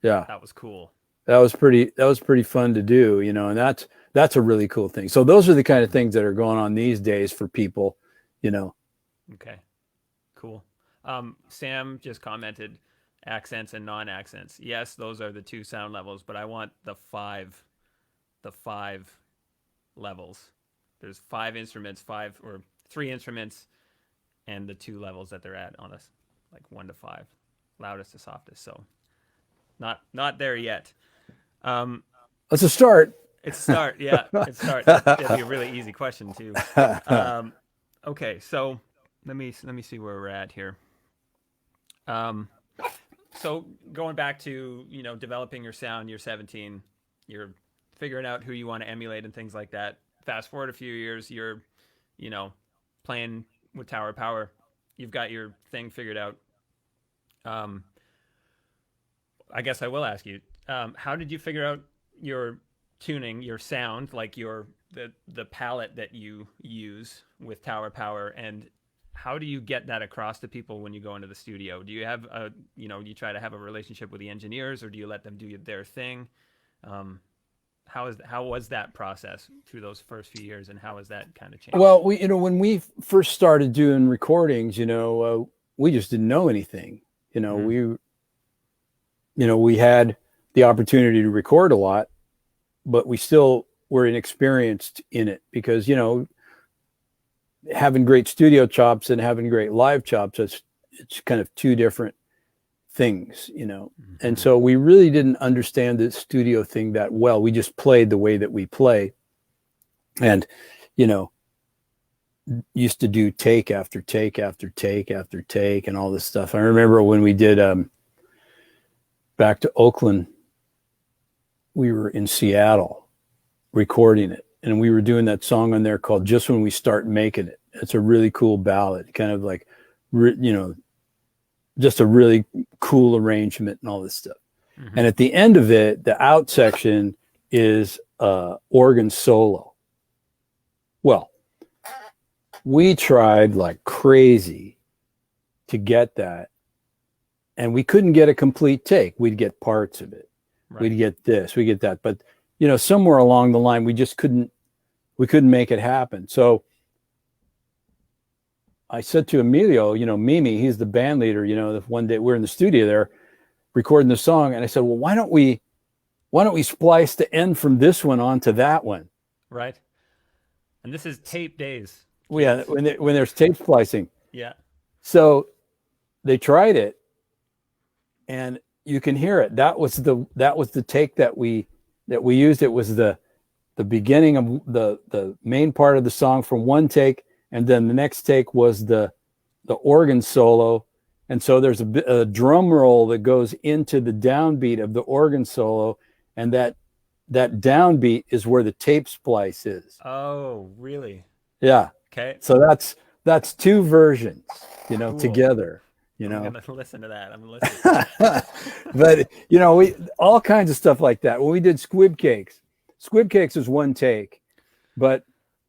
S2: Yeah.
S1: That was cool.
S2: That was pretty fun to do, and that's a really cool thing. So those are the kind of things that are going on these days for people,
S1: Okay. Cool. Sam just commented accents and non-accents. Yes, those are the two sound levels, but I want the five levels. There's five instruments, five or three instruments, and the two levels that they're at on us, like 1 to 5, loudest to softest. So not there yet.
S2: That's a start.
S1: It's start, yeah. It's start. That'd be a really easy question too. Okay, so let me see where we're at here. So going back to developing your sound, you're 17, you're figuring out who you want to emulate and things like that. Fast forward a few years, you're playing with Tower Power. You've got your thing figured out. I guess I will ask you, how did you figure out your tuning, your sound, like the palette that you use with Tower Power, and how do you get that across to people when you go into the studio? Do you have you try to have a relationship with the engineers, or do you let them do their thing? How was that process through those first few years, and how has that kind of changed?
S2: Well, when we first started doing recordings, we just didn't know anything. We had the opportunity to record a lot, but we still were inexperienced in it because, having great studio chops and having great live chops, it's kind of two different things, And so we really didn't understand the studio thing that well. We just played the way that we play, and, used to do take after take after take after take and all this stuff. I remember when we did back to Oakland, we were in Seattle recording it, and we were doing that song on there called Just When We Start Making It. It's a really cool ballad, kind of like, just a really cool arrangement and all this stuff. Mm-hmm. And at the end of it, the out section is organ solo. Well, we tried like crazy to get that, and we couldn't get a complete take. We'd get parts of it. Right. We'd get this, we get that. But, somewhere along the line, we couldn't make it happen. So I said to Emilio, Mimi, he's the band leader, one day we're in the studio there recording the song. And I said, well, why don't we splice the end from this one onto that one?
S1: Right. And this is tape days.
S2: Well, yeah. When there's tape splicing.
S1: Yeah. So
S2: they tried it, and you can hear it. That was the take that we used. It was the beginning of the main part of the song from one take. And then the next take was the organ solo. And so there's a drum roll that goes into the downbeat of the organ solo. And that downbeat is where the tape splice is.
S1: Oh, really?
S2: Yeah.
S1: Okay.
S2: So that's two versions, cool. Together,
S1: I'm going to listen to that. I'm going to listen to that.
S2: But, we all kinds of stuff like that. When we did Squib Cakes was one take,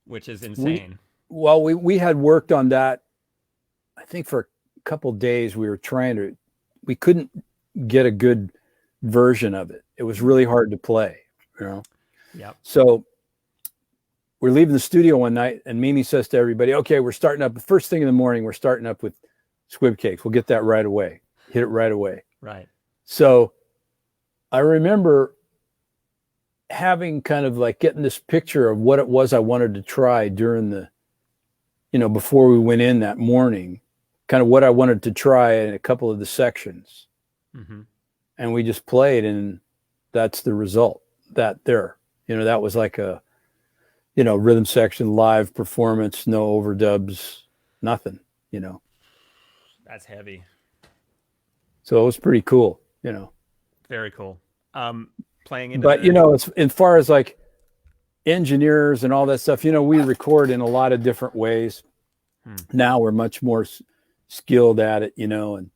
S1: which is insane.
S2: We had worked on that, I think, for a couple of days. We couldn't get a good version of it. It was really hard to play,
S1: Yep.
S2: So we're leaving the studio one night, and Mimi says to everybody, okay, we're starting up the first thing in the morning. We're starting up with Squib Cakes. We'll get that right away. Hit it right away.
S1: Right.
S2: So I remember having kind of like getting this picture of what it was I wanted to try during the, before we went in that morning, kind of what I wanted to try in a couple of the sections. Mm-hmm. And we just played, and that's the result. That was like a, rhythm section, live performance, no overdubs, nothing,
S1: That's heavy.
S2: So it was pretty cool,
S1: Very cool. Playing into
S2: but it's as far as like engineers and all that stuff, we record in a lot of different ways. Now we're much more skilled at it, and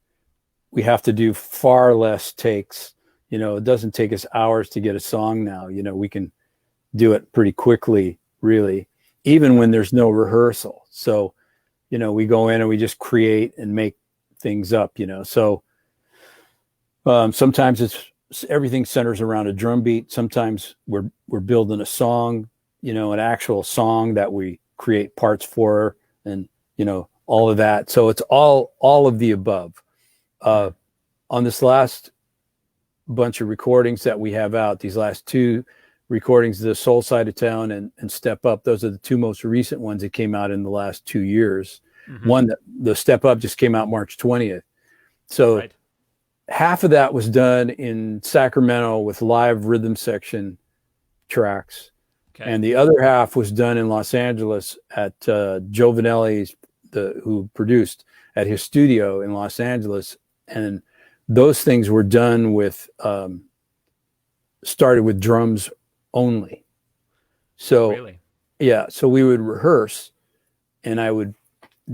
S2: we have to do far less takes. It doesn't take us hours to get a song now. We can do it pretty quickly, really, even when there's no rehearsal. So, we go in and we just create and make things up, So sometimes everything centers around a drum beat. Sometimes we're building a song, an actual song that we create parts for, and all of that. So it's all of the above. On this last bunch of recordings that we have out, these last two recordings, the Soul Side of Town and Step Up, those are the two most recent ones that came out in the last 2 years. One, that the Step Up just came out March 20th. So half of that was done in Sacramento with live rhythm section tracks. And the other half was done in Los Angeles at Joe Vanelli's, who produced, at his studio in Los Angeles. And those things were done with, started with drums only. So, yeah, so we would rehearse and I would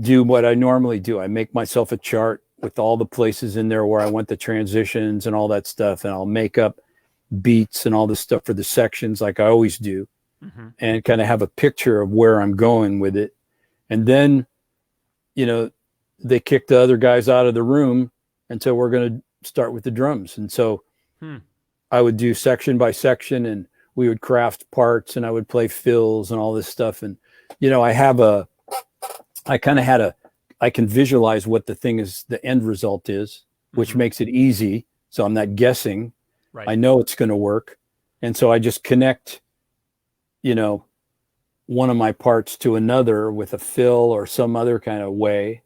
S2: do what I normally do. I make myself a chart with all the places in there where I want the transitions and all that stuff. And I'll make up beats and all this stuff for the sections like I always do, and kind of have a picture of where I'm going with it. And then, you know, they kick the other guys out of the room. And so we're going to start with the drums. And so I would do section by section and we would craft parts and I would play fills and all this stuff. And, you know, I can visualize what the thing is, the end result is, which makes it easy. So I'm not guessing. I know it's going to work. And so I just connect, you know, one of my parts to another with a fill or some other kind of way.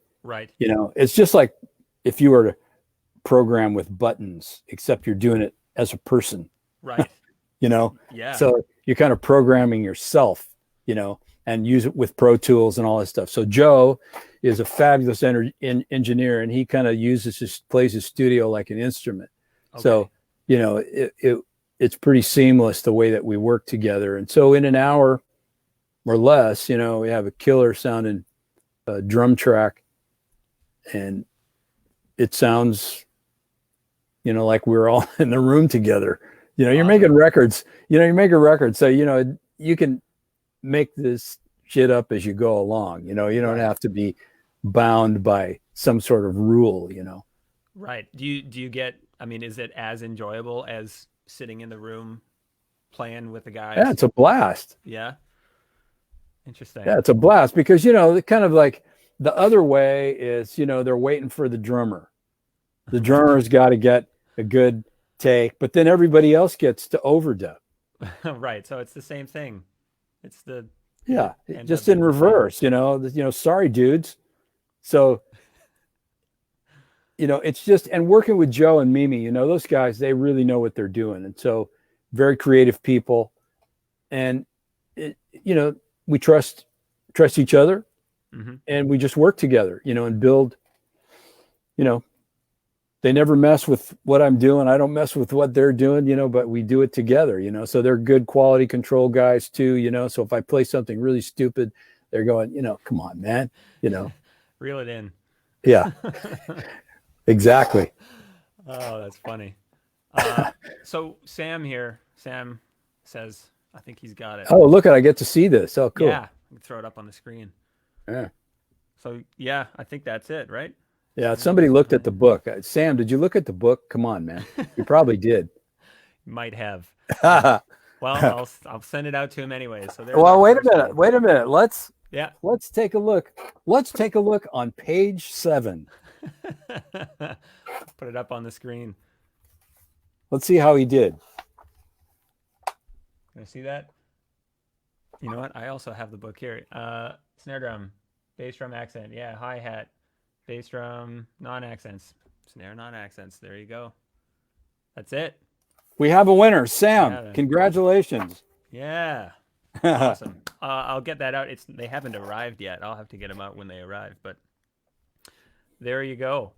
S2: You know, it's just like if you were to program with buttons, except you're doing it as a person. You know? So you're kind of programming yourself, you know, and use it with Pro Tools and all that stuff. So Joe is a fabulous engineer, and he kind of plays his studio like an instrument. So, you know, it's pretty seamless the way that we work together. And so in an hour or less, you know, we have a killer sounding drum track, and it sounds, you know, like we're all in the room together. You know, you're making records, so, you know, you can make this shit up as you go along. You know, you don't have to be bound by some sort of rule, you know.
S1: Do you get, I mean, is it as enjoyable as sitting in the room playing with the guys?
S2: Yeah, it's a blast.
S1: Yeah. Interesting.
S2: Yeah, it's a blast because, you know, kind of like the other way is, you know, they're waiting for the drummer. The drummer's got to get a good take, but then everybody else gets to overdub.
S1: So it's the same thing. It's the
S2: just in reverse, you know, sorry dudes. So, you know, it's just, and working with Joe and Mimi, you know, those guys, they really know what they're doing. And so very creative people, and you know, we trust each other, and we just work together, you know, and build, you know, they never mess with what I'm doing. I don't mess with what they're doing, you know, but we do it together, you know, so they're good quality control guys too, you know, so if I play something really stupid, they're going, you know, come on, man, you know,
S1: reel it in.
S2: Yeah, exactly.
S1: Oh, that's funny. So Sam says, I think he's got it.
S2: Oh, look, I get to see this. Oh, cool.
S1: Yeah, we can throw it up on the screen.
S2: Yeah.
S1: So yeah, I think that's it, right?
S2: Yeah, somebody looked at the book. Sam, did you look at the book? Come on, man. You probably did.
S1: Might have. Well, I'll send it out to him anyway. So
S2: well, wait a minute. Let's take a look. Let's take a look on page 7.
S1: Put it up on the screen.
S2: Let's see how he did.
S1: Can I see that? You know what? I also have the book here. Snare drum, bass drum accent. Yeah, hi-hat. Bass drum, non-accents. Snare, non-accents. There you go. That's it.
S2: We have a winner. Sam, congratulations.
S1: Yeah. Awesome. I'll get that out. They haven't arrived yet. I'll have to get them out when they arrive. But there you go.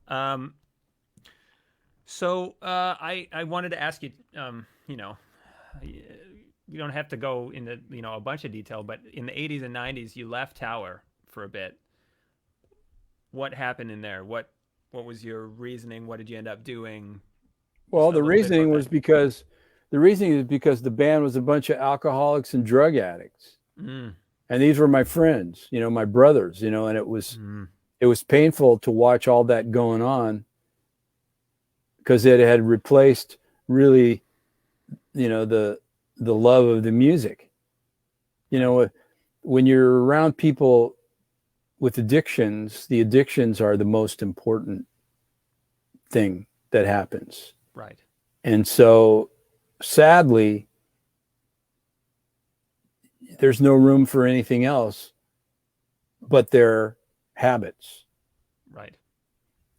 S1: So I wanted to ask you, you know, you don't have to go into, you know, a bunch of detail, but in the 80s and 90s, you left Tower for a bit. What happened in there? What was your reasoning? What did you end up doing?
S2: Well, the reasoning is because the band was a bunch of alcoholics and drug addicts. And these were my friends, you know, my brothers, you know, and it was painful to watch all that going on because it had replaced really, you know, the love of the music. You know, when you're around people with addictions, the addictions are the most important thing that happens.
S1: Right.
S2: And so sadly, there's no room for anything else but their habits.
S1: Right.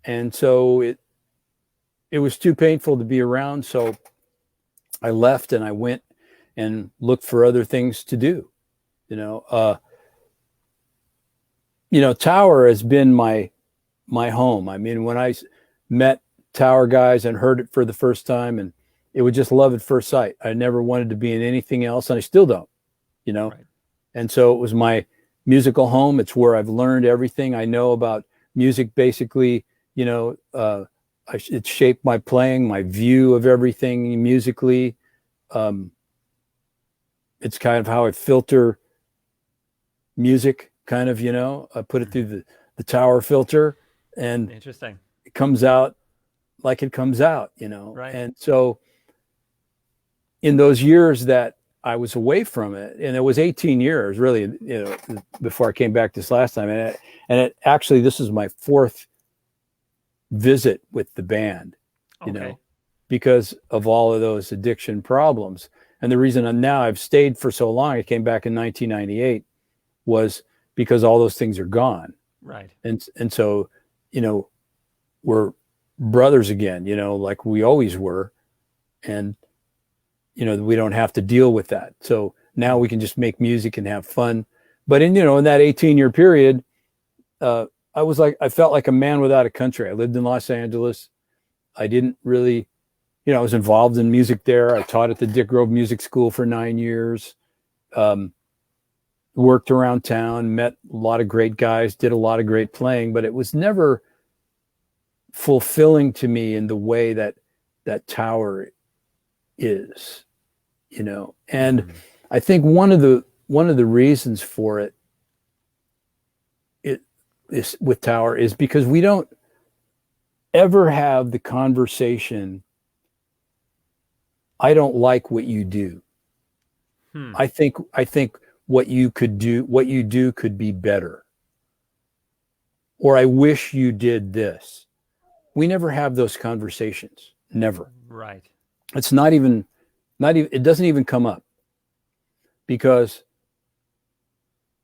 S2: And so it was too painful to be around. So I left and I went and looked for other things to do. Tower has been my home. I mean, when I met Tower guys and heard it for the first time, and it was just love at first sight. I never wanted to be in anything else, and I still don't,
S1: Right.
S2: And so it was my musical home. It's where I've learned everything I know about music, basically. It shaped my playing, my view of everything musically. It's kind of how I filter music, kind of, I put it through the Tower filter, and
S1: Interesting.
S2: it comes out like it comes out,
S1: Right.
S2: And so in those years that I was away from it, and it was 18 years really, before I came back this last time. And actually, this is my fourth visit with the band,
S1: Okay.
S2: because of all of those addiction problems. And the reason now I've stayed for so long, I came back in 1998, was because all those things are gone.
S1: Right.
S2: And so, we're brothers again, like we always were. And, we don't have to deal with that. So now we can just make music and have fun. But in that 18-year period, I felt like a man without a country. I lived in Los Angeles. I didn't really, I was involved in music there. I taught at the Dick Grove Music School for 9 years. Worked around town, met a lot of great guys, did a lot of great playing, but it was never fulfilling to me in the way that Tower is, and I think one of the reasons for it is with Tower is because we don't ever have the conversation, I don't like what you do. I think what you do could be better, or I wish you did this. We never have those conversations. Never.
S1: Right.
S2: It's not even, it doesn't even come up, because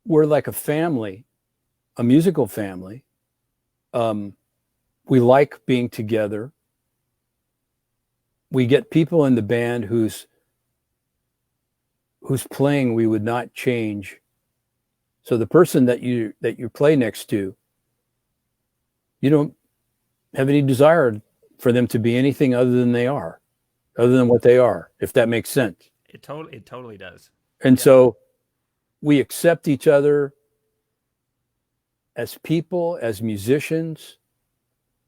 S2: we're like a family, a musical family. We like being together. We get people in the band whose playing we would not change. So the person that you play next to, you don't have any desire for them to be anything other than what they are, if that makes sense.
S1: It totally does.
S2: And so we accept each other as people, as musicians,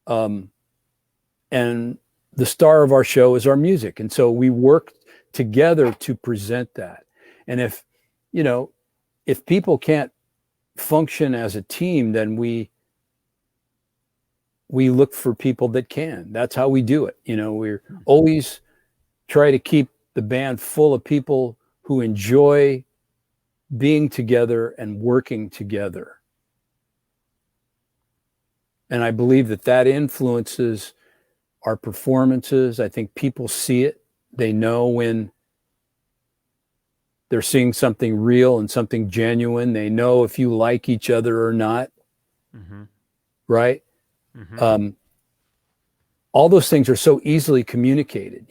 S2: and the star of our show is our music. And so we work together to present that. And if people can't function as a team, then we look for people that can. That's how we do it. We're always try to keep the band full of people who enjoy being together and working together. And I believe that influences our performances. I think people see it. They know when they're seeing something real and something genuine. They know if you like each other or not.
S1: Mm-hmm.
S2: Right?
S1: Mm-hmm.
S2: All those things are so easily communicated,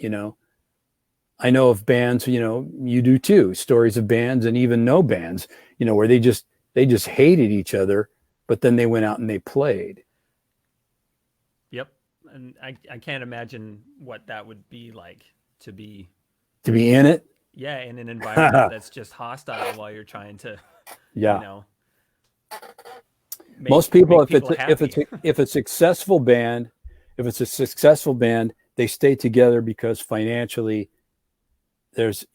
S2: I know of bands, you do too, stories of bands and even no bands, where they just hated each other, but then they went out and they played.
S1: Yep. And I can't imagine what that would be like to be
S2: in it.
S1: Yeah, in an environment that's just hostile while you're trying to,
S2: most people, if it's a successful band, they stay together because financially there's,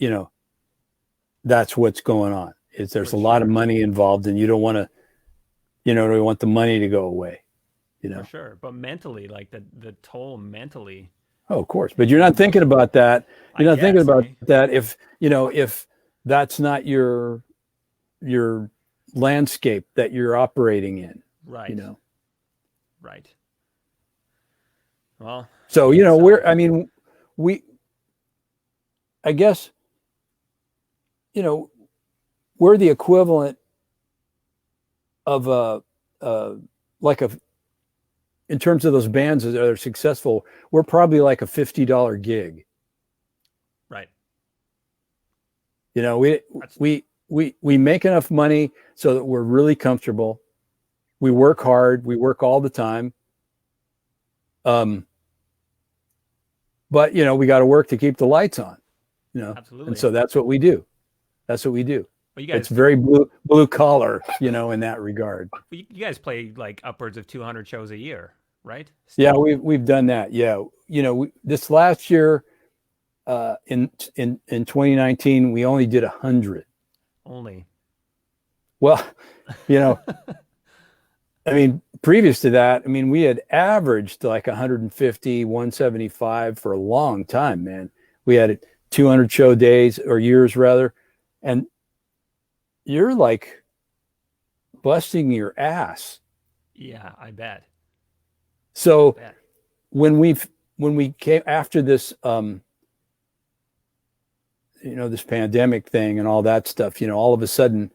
S2: that's what's going on. There's a lot of money involved, and you don't want to, you want the money to go away,
S1: For sure. But mentally, like the toll mentally.
S2: Oh, of course. But you're not thinking about that. You're not thinking about that if that's not your landscape that you're operating in.
S1: Right.
S2: You know.
S1: Right. Well,
S2: So we, I guess, we're the equivalent of like a, in terms of those bands that are successful, we're probably like a $50 gig.
S1: right.
S2: We make enough money so that we're really comfortable. We work hard. We work all the time. But we got to work to keep the lights on.
S1: Absolutely.
S2: And so that's what we do. That's what we do.
S1: Well, you guys,
S2: it's very blue collar, in that regard.
S1: You guys play like upwards of 200 shows a year, right?
S2: Yeah, we've done that. Yeah, this last year, in 2019, we only did 100.
S1: Only.
S2: Well, I mean, previous to that, I mean, we had averaged like 150, 175 for a long time, man. We had 200 show days or years rather, and you're like busting your ass.
S1: Yeah, I bet.
S2: So when we came after this, this pandemic thing and all that stuff, all of a sudden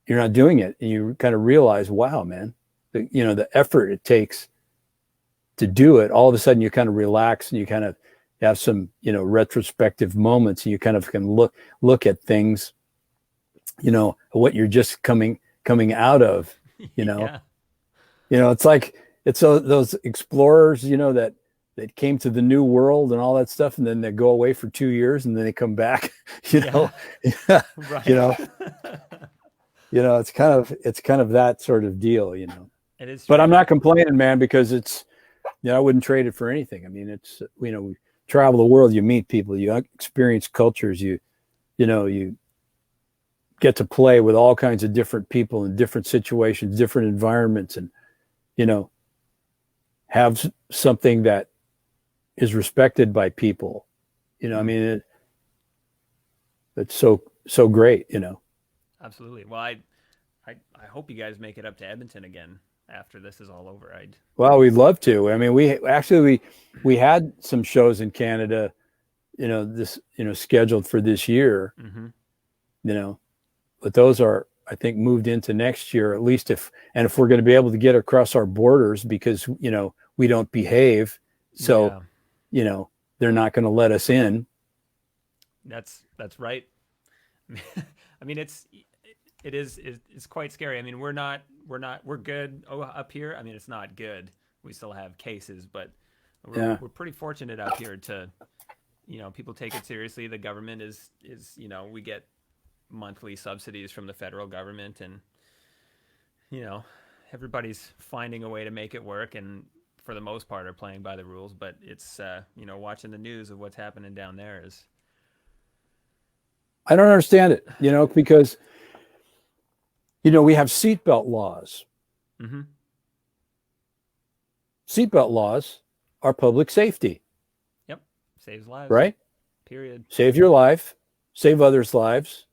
S2: you're not doing it, and you kind of realize, wow, man, the effort it takes to do it. All of a sudden you kind of relax and you kind of have some, retrospective moments, and you kind of can look at things, what you're just coming out of,
S1: Yeah.
S2: It's like, it's those explorers, that came to the new world and all that stuff, and then they go away for 2 years and then they come back,
S1: Right.
S2: It's kind of that sort of deal,
S1: It is.
S2: But I'm not complaining, man, because it's, I wouldn't trade it for anything. I mean, it's, we travel the world, you meet people, you experience cultures, you get to play with all kinds of different people in different situations, different environments, and, have something that is respected by people. I mean, it's so great,
S1: Absolutely. Well, I hope you guys make it up to Edmonton again after this is all over.
S2: Well, we'd love to. I mean, we had some shows in Canada, this, scheduled for this year, but those are, I think, moved into next year, at least if we're going to be able to get across our borders, because, we don't behave. So, they're not going to let us in.
S1: That's right. I mean, it's quite scary. I mean, we're good up here. I mean, it's not good. We still have cases, but we're pretty fortunate up here to, people take it seriously. The government is, we get monthly subsidies from the federal government, and, everybody's finding a way to make it work, and for the most part are playing by the rules. But it's, watching the news of what's happening down there is,
S2: I don't understand it, because, we have seatbelt laws.
S1: Mm-hmm.
S2: Seatbelt laws are public safety.
S1: Yep. Saves lives.
S2: Right?
S1: Period.
S2: Save your life, save others' lives,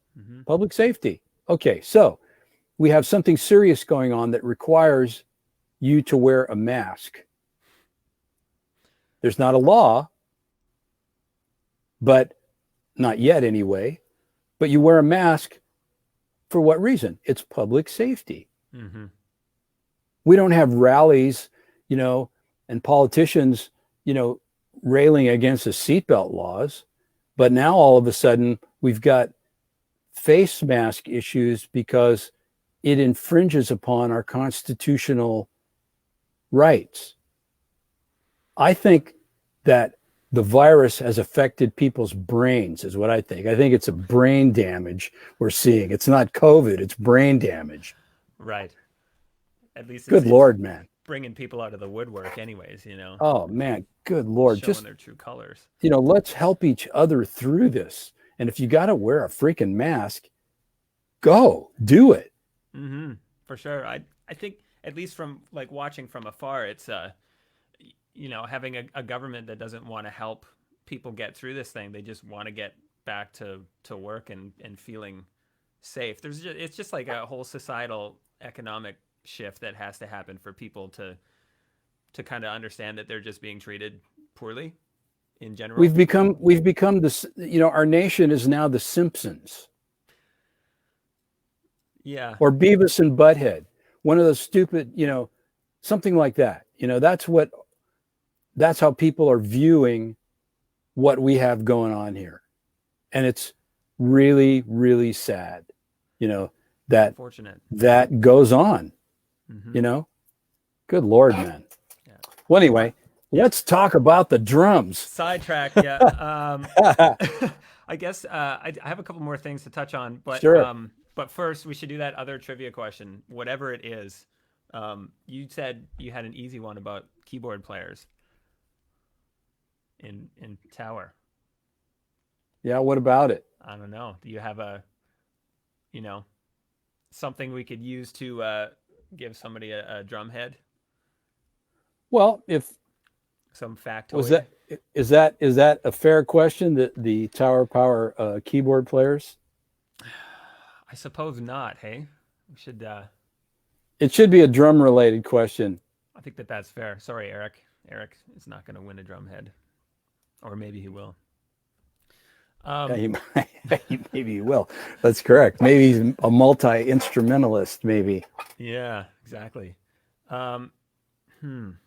S2: public safety. Okay, so we have something serious going on that requires you to wear a mask. There's not a law, but not yet anyway, but you wear a mask for what reason? It's public safety.
S1: Mm-hmm.
S2: We don't have rallies, and politicians, railing against the seatbelt laws, but now all of a sudden we've got face mask issues because it infringes upon our constitutional rights. I think that the virus has affected people's brains, is what I think. I think it's a brain damage we're seeing. It's not COVID, it's brain damage.
S1: Right. At least
S2: good Lord, man.
S1: Bringing people out of the woodwork anyways,
S2: Oh, man, good Lord.
S1: Showing
S2: Just
S1: their true colors.
S2: Let's help each other through this. And if you got to wear a freaking mask, go do it.
S1: Mm-hmm. For sure. I think, at least from like watching from afar, it's having a government that doesn't want to help people get through this thing. They just want to get back to work and feeling safe. It's just like a whole societal economic shift that has to happen for people to kind of understand that they're just being treated poorly in general.
S2: We've become this, our nation is now the Simpsons.
S1: Yeah.
S2: Or Beavis and Butthead. One of those stupid, something like that. That's how people are viewing what we have going on here. And it's really, really sad, that
S1: Unfortunate.
S2: that goes on, good Lord, man.
S1: Yeah.
S2: Well, anyway, let's talk about the drums.
S1: Sidetrack. Yeah. I guess I have a couple more things to touch on, but
S2: Sure.
S1: But first we should do that other trivia question, whatever it is. You said you had an easy one about keyboard players in Tower.
S2: Yeah, what about it?
S1: I don't know. Do you have something we could use to give somebody a drum head?
S2: Well, if
S1: Some factoid.
S2: is that a fair question, that the Tower Power keyboard players?
S1: I suppose not. Hey, we should.
S2: It should be a drum related question.
S1: I think that's fair. Sorry, Eric. Eric is not going to win a drum head, or maybe he will.
S2: Yeah, maybe he will. That's correct. Maybe he's a multi-instrumentalist. Maybe.
S1: Yeah, exactly. I'm gonna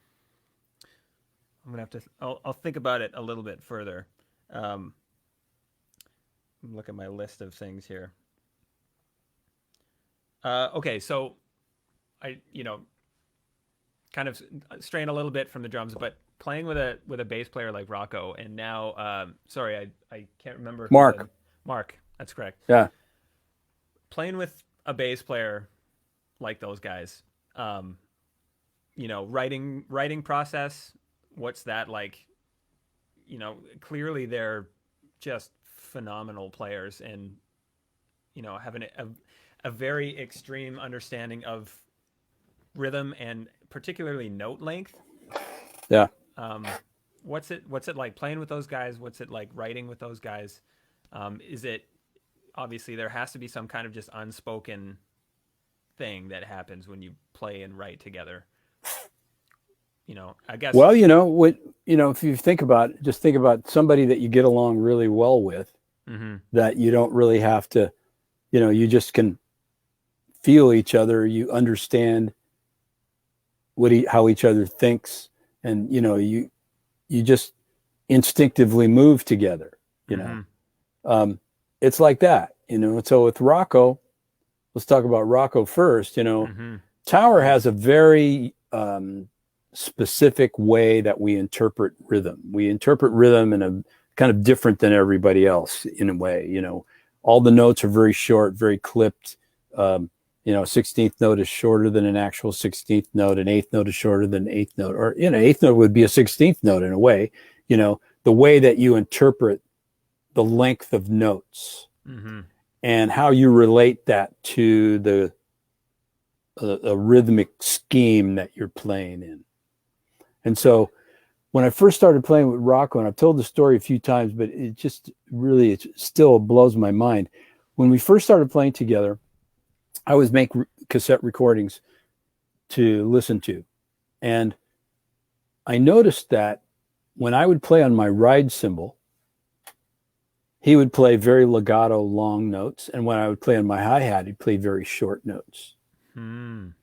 S1: have to. I'll think about it a little bit further. Look at my list of things here. Okay, so I kind of strain a little bit from the drums, but playing with a bass player like Rocco, and now sorry, I can't remember. Mark, that's correct.
S2: Yeah.
S1: Playing with a bass player like those guys, writing process. What's that like? Clearly they're just phenomenal players, and having a very extreme understanding of rhythm and particularly note length.
S2: Yeah.
S1: What's it like playing with those guys? What's it like writing with those guys? Is it obviously there has to be some kind of just unspoken thing that happens when you play and write together. I guess.
S2: Well, if you think about somebody that you get along really well with, that you don't really have to, you just can feel each other. You understand how each other thinks, and you just instinctively move together. It's like that. So with Rocco, let's talk about Rocco first. Tower has a very specific way that we interpret rhythm. We interpret rhythm in a kind of different than everybody else in a way. All the notes are very short, very clipped. 16th note is shorter than an actual 16th note. An eighth note is shorter than an eighth note, or eighth note would be a 16th note in a way. The way that you interpret the length of notes and how you relate that to the rhythmic scheme that you're playing in. And so when I first started playing with Rocco, and I've told the story a few times, but it still blows my mind. When we first started playing together, I always make cassette recordings to listen to. And I noticed that when I would play on my ride cymbal, he would play very legato long notes. And when I would play on my hi-hat, he'd play very short notes. Now,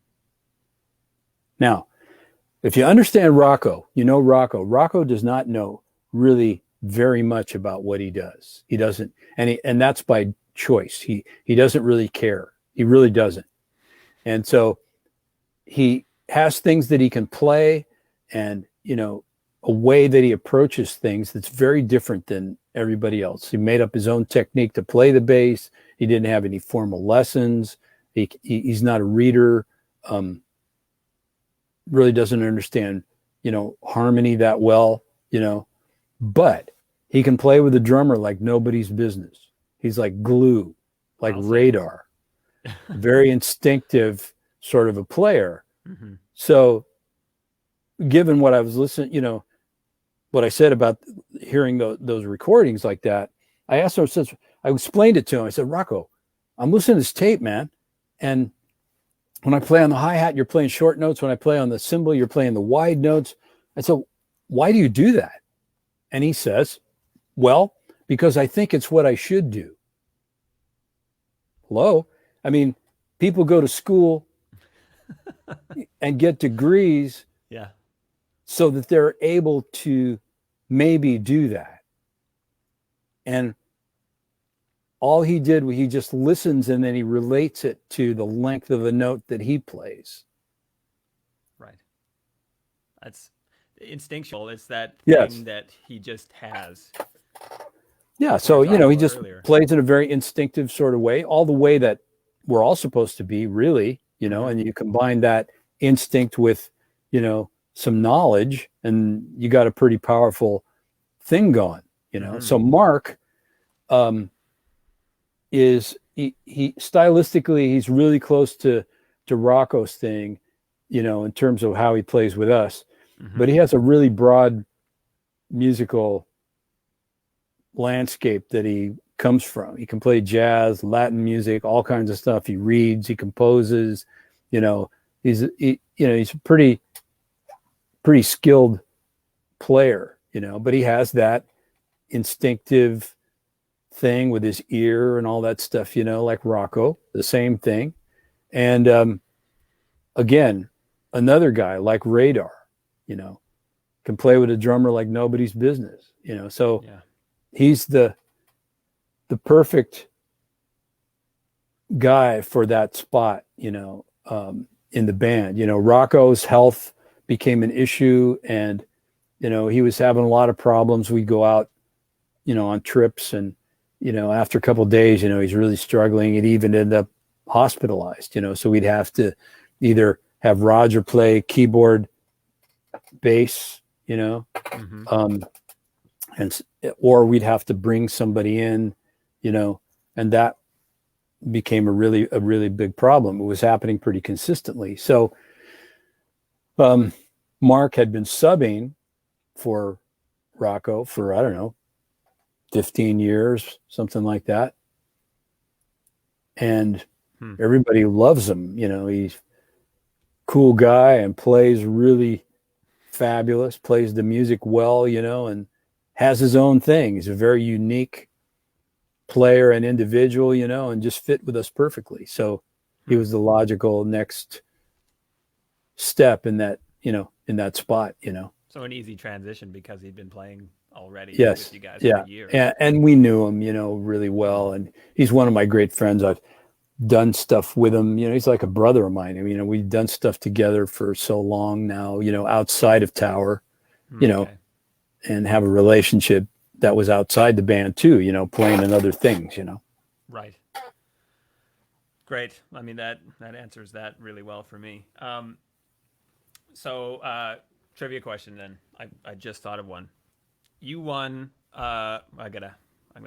S2: if you understand Rocco, Rocco does not know really very much about what he does. He doesn't, and that's by choice. He doesn't really care. He really doesn't. And so he has things that he can play, and a way that he approaches things that's very different than everybody else. He made up his own technique to play the bass. He didn't have any formal lessons. He's not a reader. Really doesn't understand, harmony that well, but he can play with a drummer like nobody's business. He's like glue, like radar, very instinctive sort of a player. So given what I was listening, what I said about hearing those recordings like that, I asked him, I explained it to him. I said, Rocco, I'm listening to this tape, man. And when I play on the hi-hat, you're playing short notes. When I play on the cymbal, you're playing the wide notes. I said, why do you do that? And he says, well, because I think it's what I should do. Hello? I mean, people go to school and get degrees
S1: Yeah.
S2: so that they're able to maybe do that. And all he did was he just listens and then he relates it to the length of the note that he plays.
S1: Right. That's instinctual. It's that
S2: Yes.
S1: thing that he just has.
S2: Yeah.
S1: We
S2: So,
S1: were
S2: he
S1: talking
S2: just
S1: about earlier.
S2: plays in a very instinctive sort of way, all the way that we're all supposed to be, really,
S1: Mhm.
S2: and you combine that instinct with, some knowledge, and you got a pretty powerful thing going,
S1: Mhm.
S2: So Mark is he stylistically, he's really close to Rocco's thing, in terms of how he plays with us, but
S1: Mhm.
S2: he has a really broad musical landscape that he comes from. He can play jazz, Latin music, all kinds of stuff. He reads, he composes, he's a pretty skilled player, but he has that instinctive thing with his ear and all that stuff, like Rocco, the same thing. And again, another guy like Radar, can play with a drummer like nobody's business, so
S1: Yeah.
S2: he's the perfect guy for that spot, in the band. Rocco's health became an issue, and he was having a lot of problems. We go out, on trips, and after a couple of days, he's really struggling. It even ended up hospitalized. So we'd have to either have Roger play keyboard, bass,
S1: Mhm.
S2: and or we'd have to bring somebody in, and that became a really big problem. It was happening pretty consistently. So Mark had been subbing for Rocco for, I don't know, 15 years, something like that. And
S1: Hmm.
S2: everybody loves him. He's a cool guy and plays really fabulous, plays the music well, and has his own thing. He's a very unique player and individual, and just fit with us perfectly. So he
S1: Hmm.
S2: was the logical next step in that, in that spot,
S1: So an easy transition because he'd been playing already with
S2: Yes.
S1: you guys for
S2: Yeah.
S1: years.
S2: And we knew him, really well. And he's one of my great friends. I've done stuff with him. He's like a brother of mine. I mean, we've done stuff together for so long now, outside of Tower,
S1: Okay.
S2: and have a relationship that was outside the band too, playing in other things,
S1: Right. Great. I mean that answers that really well for me. So trivia question then. I just thought of one. You won. I'm gonna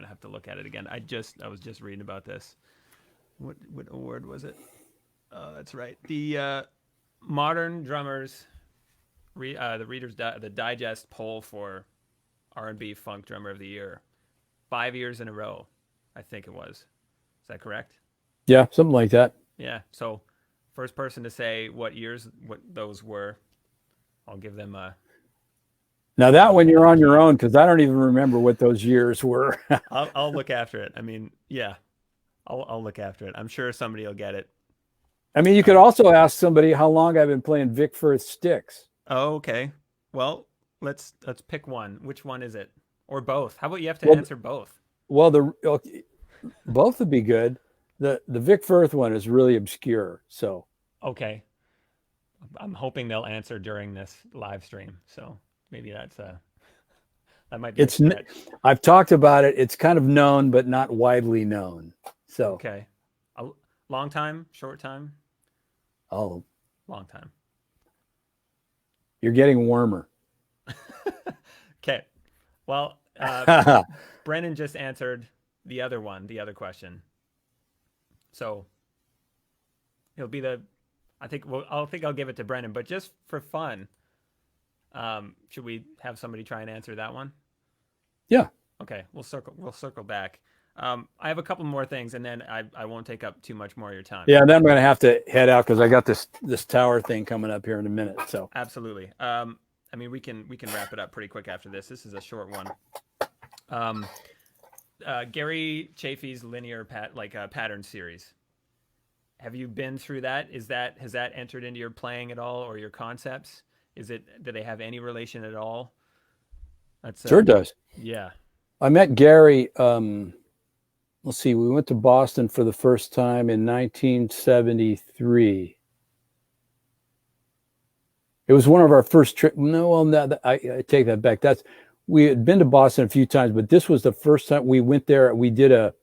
S1: have to look at it again. I was just reading about this. What award was it? Oh, that's right. The modern drummers, the the Digest poll for R&B Funk Drummer of the Year, 5 years in a row. I think it was. Is that correct?
S2: Yeah, something like that.
S1: Yeah. So first person to say what years what those were, I'll give them a
S2: Now
S1: I'll
S2: that
S1: give
S2: one
S1: them
S2: you're
S1: a
S2: on your
S1: key.
S2: own, because I don't even remember what those years were.
S1: I'll look after it. I mean, yeah, I'll look after it. I'm sure somebody will get it.
S2: I mean, you could
S1: Um,
S2: also ask somebody how long I've been playing Vic Firth sticks.
S1: oh, okay. Well, let's pick one. Which one is it? Or both? How about you have to
S2: Well,
S1: answer both?
S2: okay, both would be good. The Vic Firth one is really obscure, so
S1: Okay. I'm hoping they'll answer during this live stream. So maybe that might be a
S2: it's.
S1: stretch.
S2: I've talked about it. It's kind of known, but not widely known. So,
S1: Okay. A long time, short time,
S2: oh,
S1: long time.
S2: you're getting warmer.
S1: Okay. Well, Brennan just answered the other one, the other question. So he'll be the. I think I'll give it to Brennan, but just for fun, should we have somebody try and answer that one?
S2: Yeah.
S1: Okay, we'll circle back. I have a couple more things, and then I won't take up too much more of your time.
S2: Yeah, and then I'm going to have to head out because I got this tower thing coming up here in a minute. So
S1: Absolutely. I mean, we can wrap it up pretty quick after this. This is a short one. Um, Gary Chafee's linear pattern series. Have you been through that? Has that entered into your playing at all or your concepts? Do they have any relation at all? That's
S2: sure does.
S1: yeah.
S2: I met Gary. Let's see, we went to Boston for the first time in 1973. It was one of our first trips. No, well, I take that back. We had been to Boston a few times, but this was the first time we went there. We did a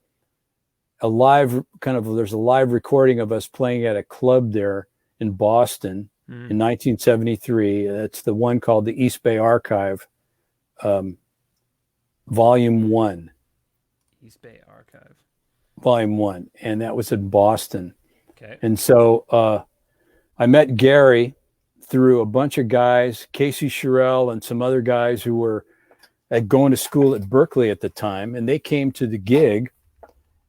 S2: live there's a live recording of us playing at a club there in Boston in 1973. That's the one called the East Bay Archive, Volume 1.
S1: East Bay Archive.
S2: Volume 1. And that was in Boston.
S1: Okay.
S2: And so I met Gary through a bunch of guys, Casey Sherrill and some other guys who were going to school at Berkeley at the time. And they came to the gig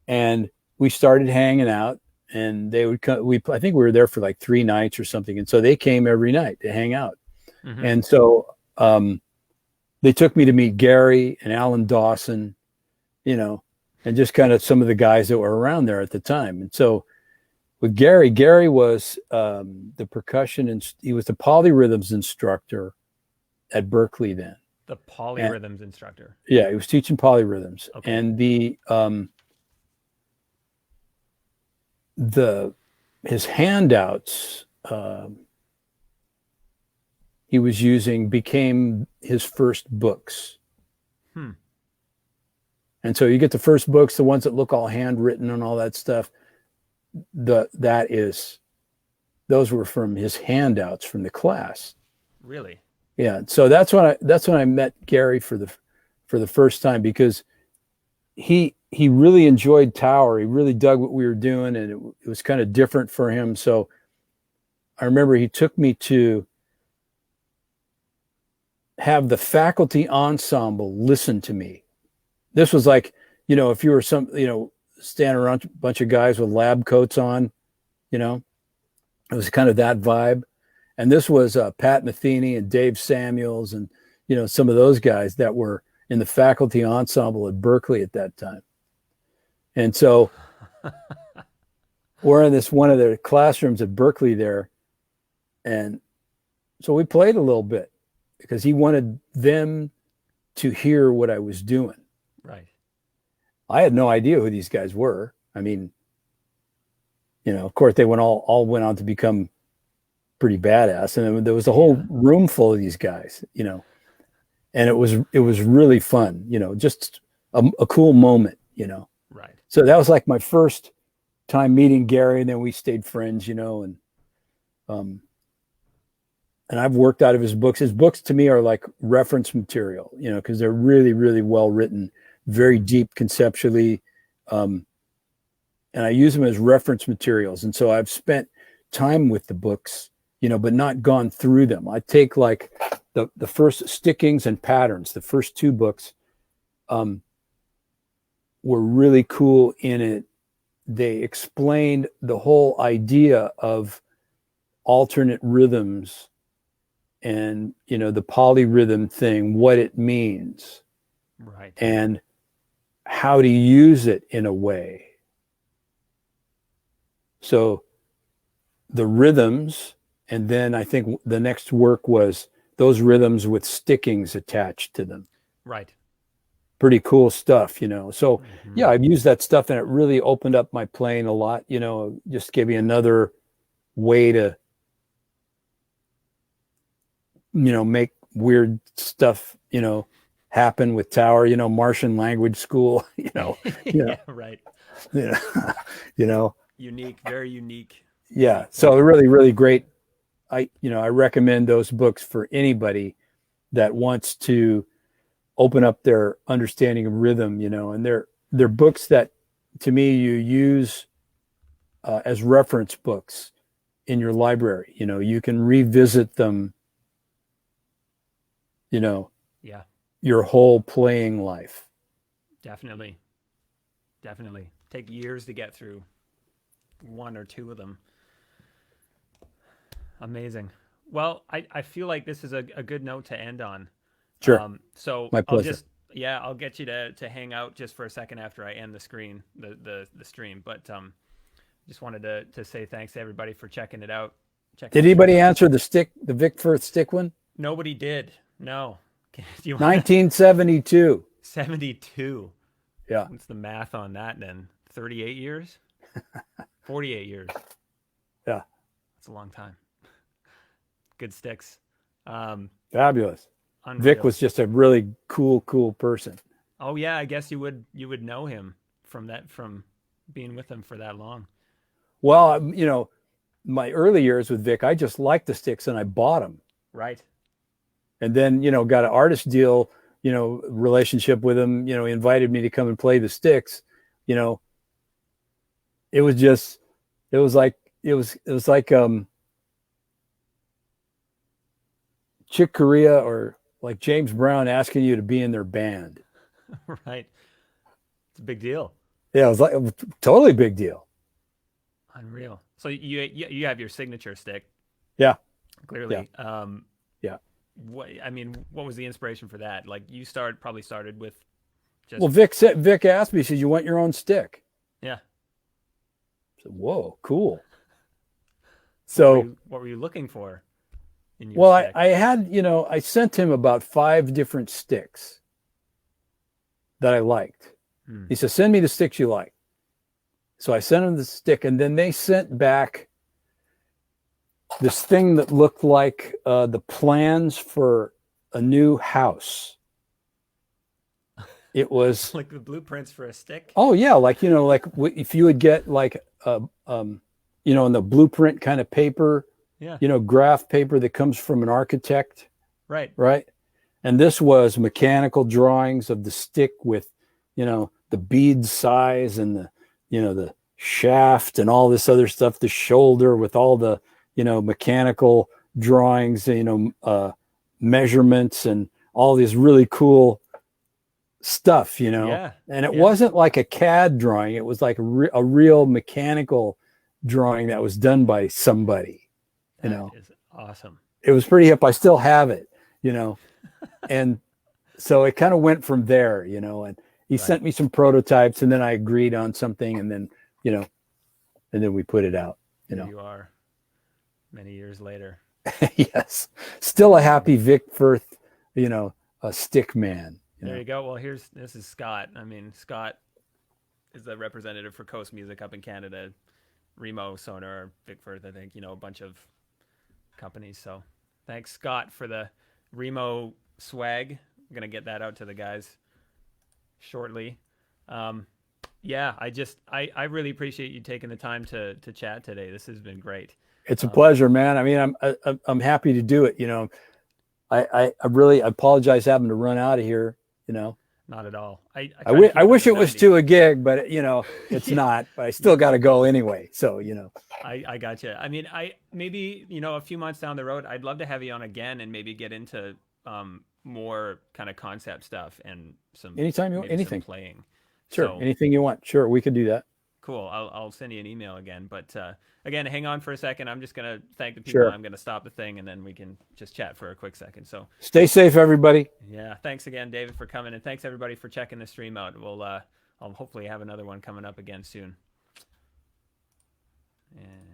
S2: and we started hanging out, and they would come. I think we were there for like 3 nights or something. And so they came every night to hang out. Mm-hmm. And so they took me to meet Gary and Alan Dawson, and just kind of some of the guys that were around there at the time. And so with Gary was the percussion, and he was the polyrhythms instructor at Berkeley then.
S1: The polyrhythms instructor.
S2: Yeah, he was teaching polyrhythms. Okay. And his handouts he was using became his first books. And so you get the first books, the ones that look all handwritten and all that stuff. Those were from his handouts from the class.
S1: Really?
S2: Yeah. So that's when I met Gary for the first time, because he really enjoyed Tower. He really dug what we were doing, and it was kind of different for him. So I remember he took me to have the faculty ensemble listen to me. This was like, if you were standing around a bunch of guys with lab coats on, it was kind of that vibe. And this was Pat Metheny and Dave Samuels and, some of those guys that were in the faculty ensemble at Berkeley at that time. And so we're in one of their classrooms at Berkeley there. And so we played a little bit because he wanted them to hear what I was doing.
S1: Right.
S2: I had no idea who these guys were. I mean, of course they all went on to become pretty badass. And there was a whole room full of these guys, and it was really fun, just a cool moment,
S1: Right.
S2: So that was like my first time meeting Gary, and then we stayed friends, and I've worked out of his books. His books to me are like reference material, because they're really, really well written, very deep conceptually. And I use them as reference materials. And so I've spent time with the books, but not gone through them. I take like the first Stickings and Patterns, the first 2 books, were really cool in it. They explained the whole idea of alternate rhythms and, the polyrhythm thing, what it means.
S1: Right.
S2: And how to use it in a way. So the rhythms, and then I think the next work was those rhythms with stickings attached to them.
S1: Right.
S2: Pretty cool stuff, So yeah, I've used that stuff, and it really opened up my playing a lot, just gave me another way to, make weird stuff, happen with Tower, Martian language school,
S1: Yeah, right.
S2: Unique,
S1: very unique.
S2: Yeah. So really, really great. I recommend those books for anybody that wants to open up their understanding of rhythm, and they're books that to me you use as reference books in your library. You can revisit them, your whole playing life.
S1: Definitely. Definitely take years to get through one or two of them. Amazing. Well, I feel like this is a good note to end on.
S2: Sure.
S1: So
S2: My
S1: I'll
S2: pleasure.
S1: just, yeah, I'll get you to hang out just for a second after I end the stream. But just wanted to say thanks to everybody for checking it out.
S2: Did anybody answer the Vic Firth stick one?
S1: Nobody did. No. Do you want
S2: 1972.
S1: 72?
S2: Yeah.
S1: What's the math on that then? 38 years? 48 years.
S2: Yeah.
S1: That's a long time. Good sticks.
S2: Fabulous.
S1: Unreal.
S2: Vic was just a really cool person.
S1: Oh yeah, I guess you would know him from being with him for that long.
S2: Well, my early years with Vic, I just liked the sticks and I bought them.
S1: Right.
S2: And then, got an artist deal, relationship with him, he invited me to come and play the sticks. It was like Chick Corea or like James Brown asking you to be in their band.
S1: Right. It's a big deal.
S2: Yeah, it was totally big deal.
S1: Unreal. So you have your signature stick.
S2: Yeah.
S1: Clearly.
S2: Yeah. Yeah.
S1: What was the inspiration for that? Like you probably started with just.
S2: Well, Vic asked me, he said, "You want your own stick?"
S1: Yeah.
S2: I said, "Whoa, cool." So
S1: what were you looking for?
S2: Well, I had, I sent him about 5 different sticks that I liked. He said, "Send me the sticks you like." So I sent him the stick, and then they sent back this thing that looked like the plans for a new house. It was
S1: like the blueprints for a stick.
S2: Oh yeah, like if you would get like in the blueprint kind of paper.
S1: Yeah.
S2: Graph paper that comes from an architect.
S1: Right.
S2: Right. And this was mechanical drawings of the stick with, the bead size and the shaft and all this other stuff, the shoulder with all the, mechanical drawings, measurements and all these really cool stuff,
S1: Yeah.
S2: And it wasn't like a CAD drawing. It was like a real mechanical drawing that was done by somebody.
S1: That is awesome.
S2: It was pretty hip. I still have it, and so it kind of went from there, and he sent me some prototypes and then I agreed on something and then, and then we put it out,
S1: Here you are many years later.
S2: Yes. Still a happy Vic Firth, a stick man.
S1: There you go. Well, this is Scott. Scott is the representative for Coast Music up in Canada. Remo, Sonar, Vic Firth, I think, a bunch of companies. So thanks, Scott, for the Remo swag. I'm gonna get that out to the guys shortly. Yeah, I really appreciate you taking the time to chat today. This has been great.
S2: It's a pleasure, man. I'm happy to do it. I really apologize having to run out of here.
S1: Not at all.
S2: I wish it was to a gig, but it's not. But I still got to go anyway. So
S1: I got you. Maybe a few months down the road, I'd love to have you on again and maybe get into more kind of concept stuff and
S2: anything
S1: playing.
S2: Sure,
S1: so,
S2: anything you want. Sure, we could do that.
S1: Cool. I'll send you an email again. But again, hang on for a second. I'm just gonna thank the people. Sure. I'm gonna stop the thing and then we can just chat for a quick second. So
S2: stay safe, everybody.
S1: Yeah. Thanks again, David, for coming, and thanks everybody for checking the stream out. I'll hopefully have another one coming up again soon. And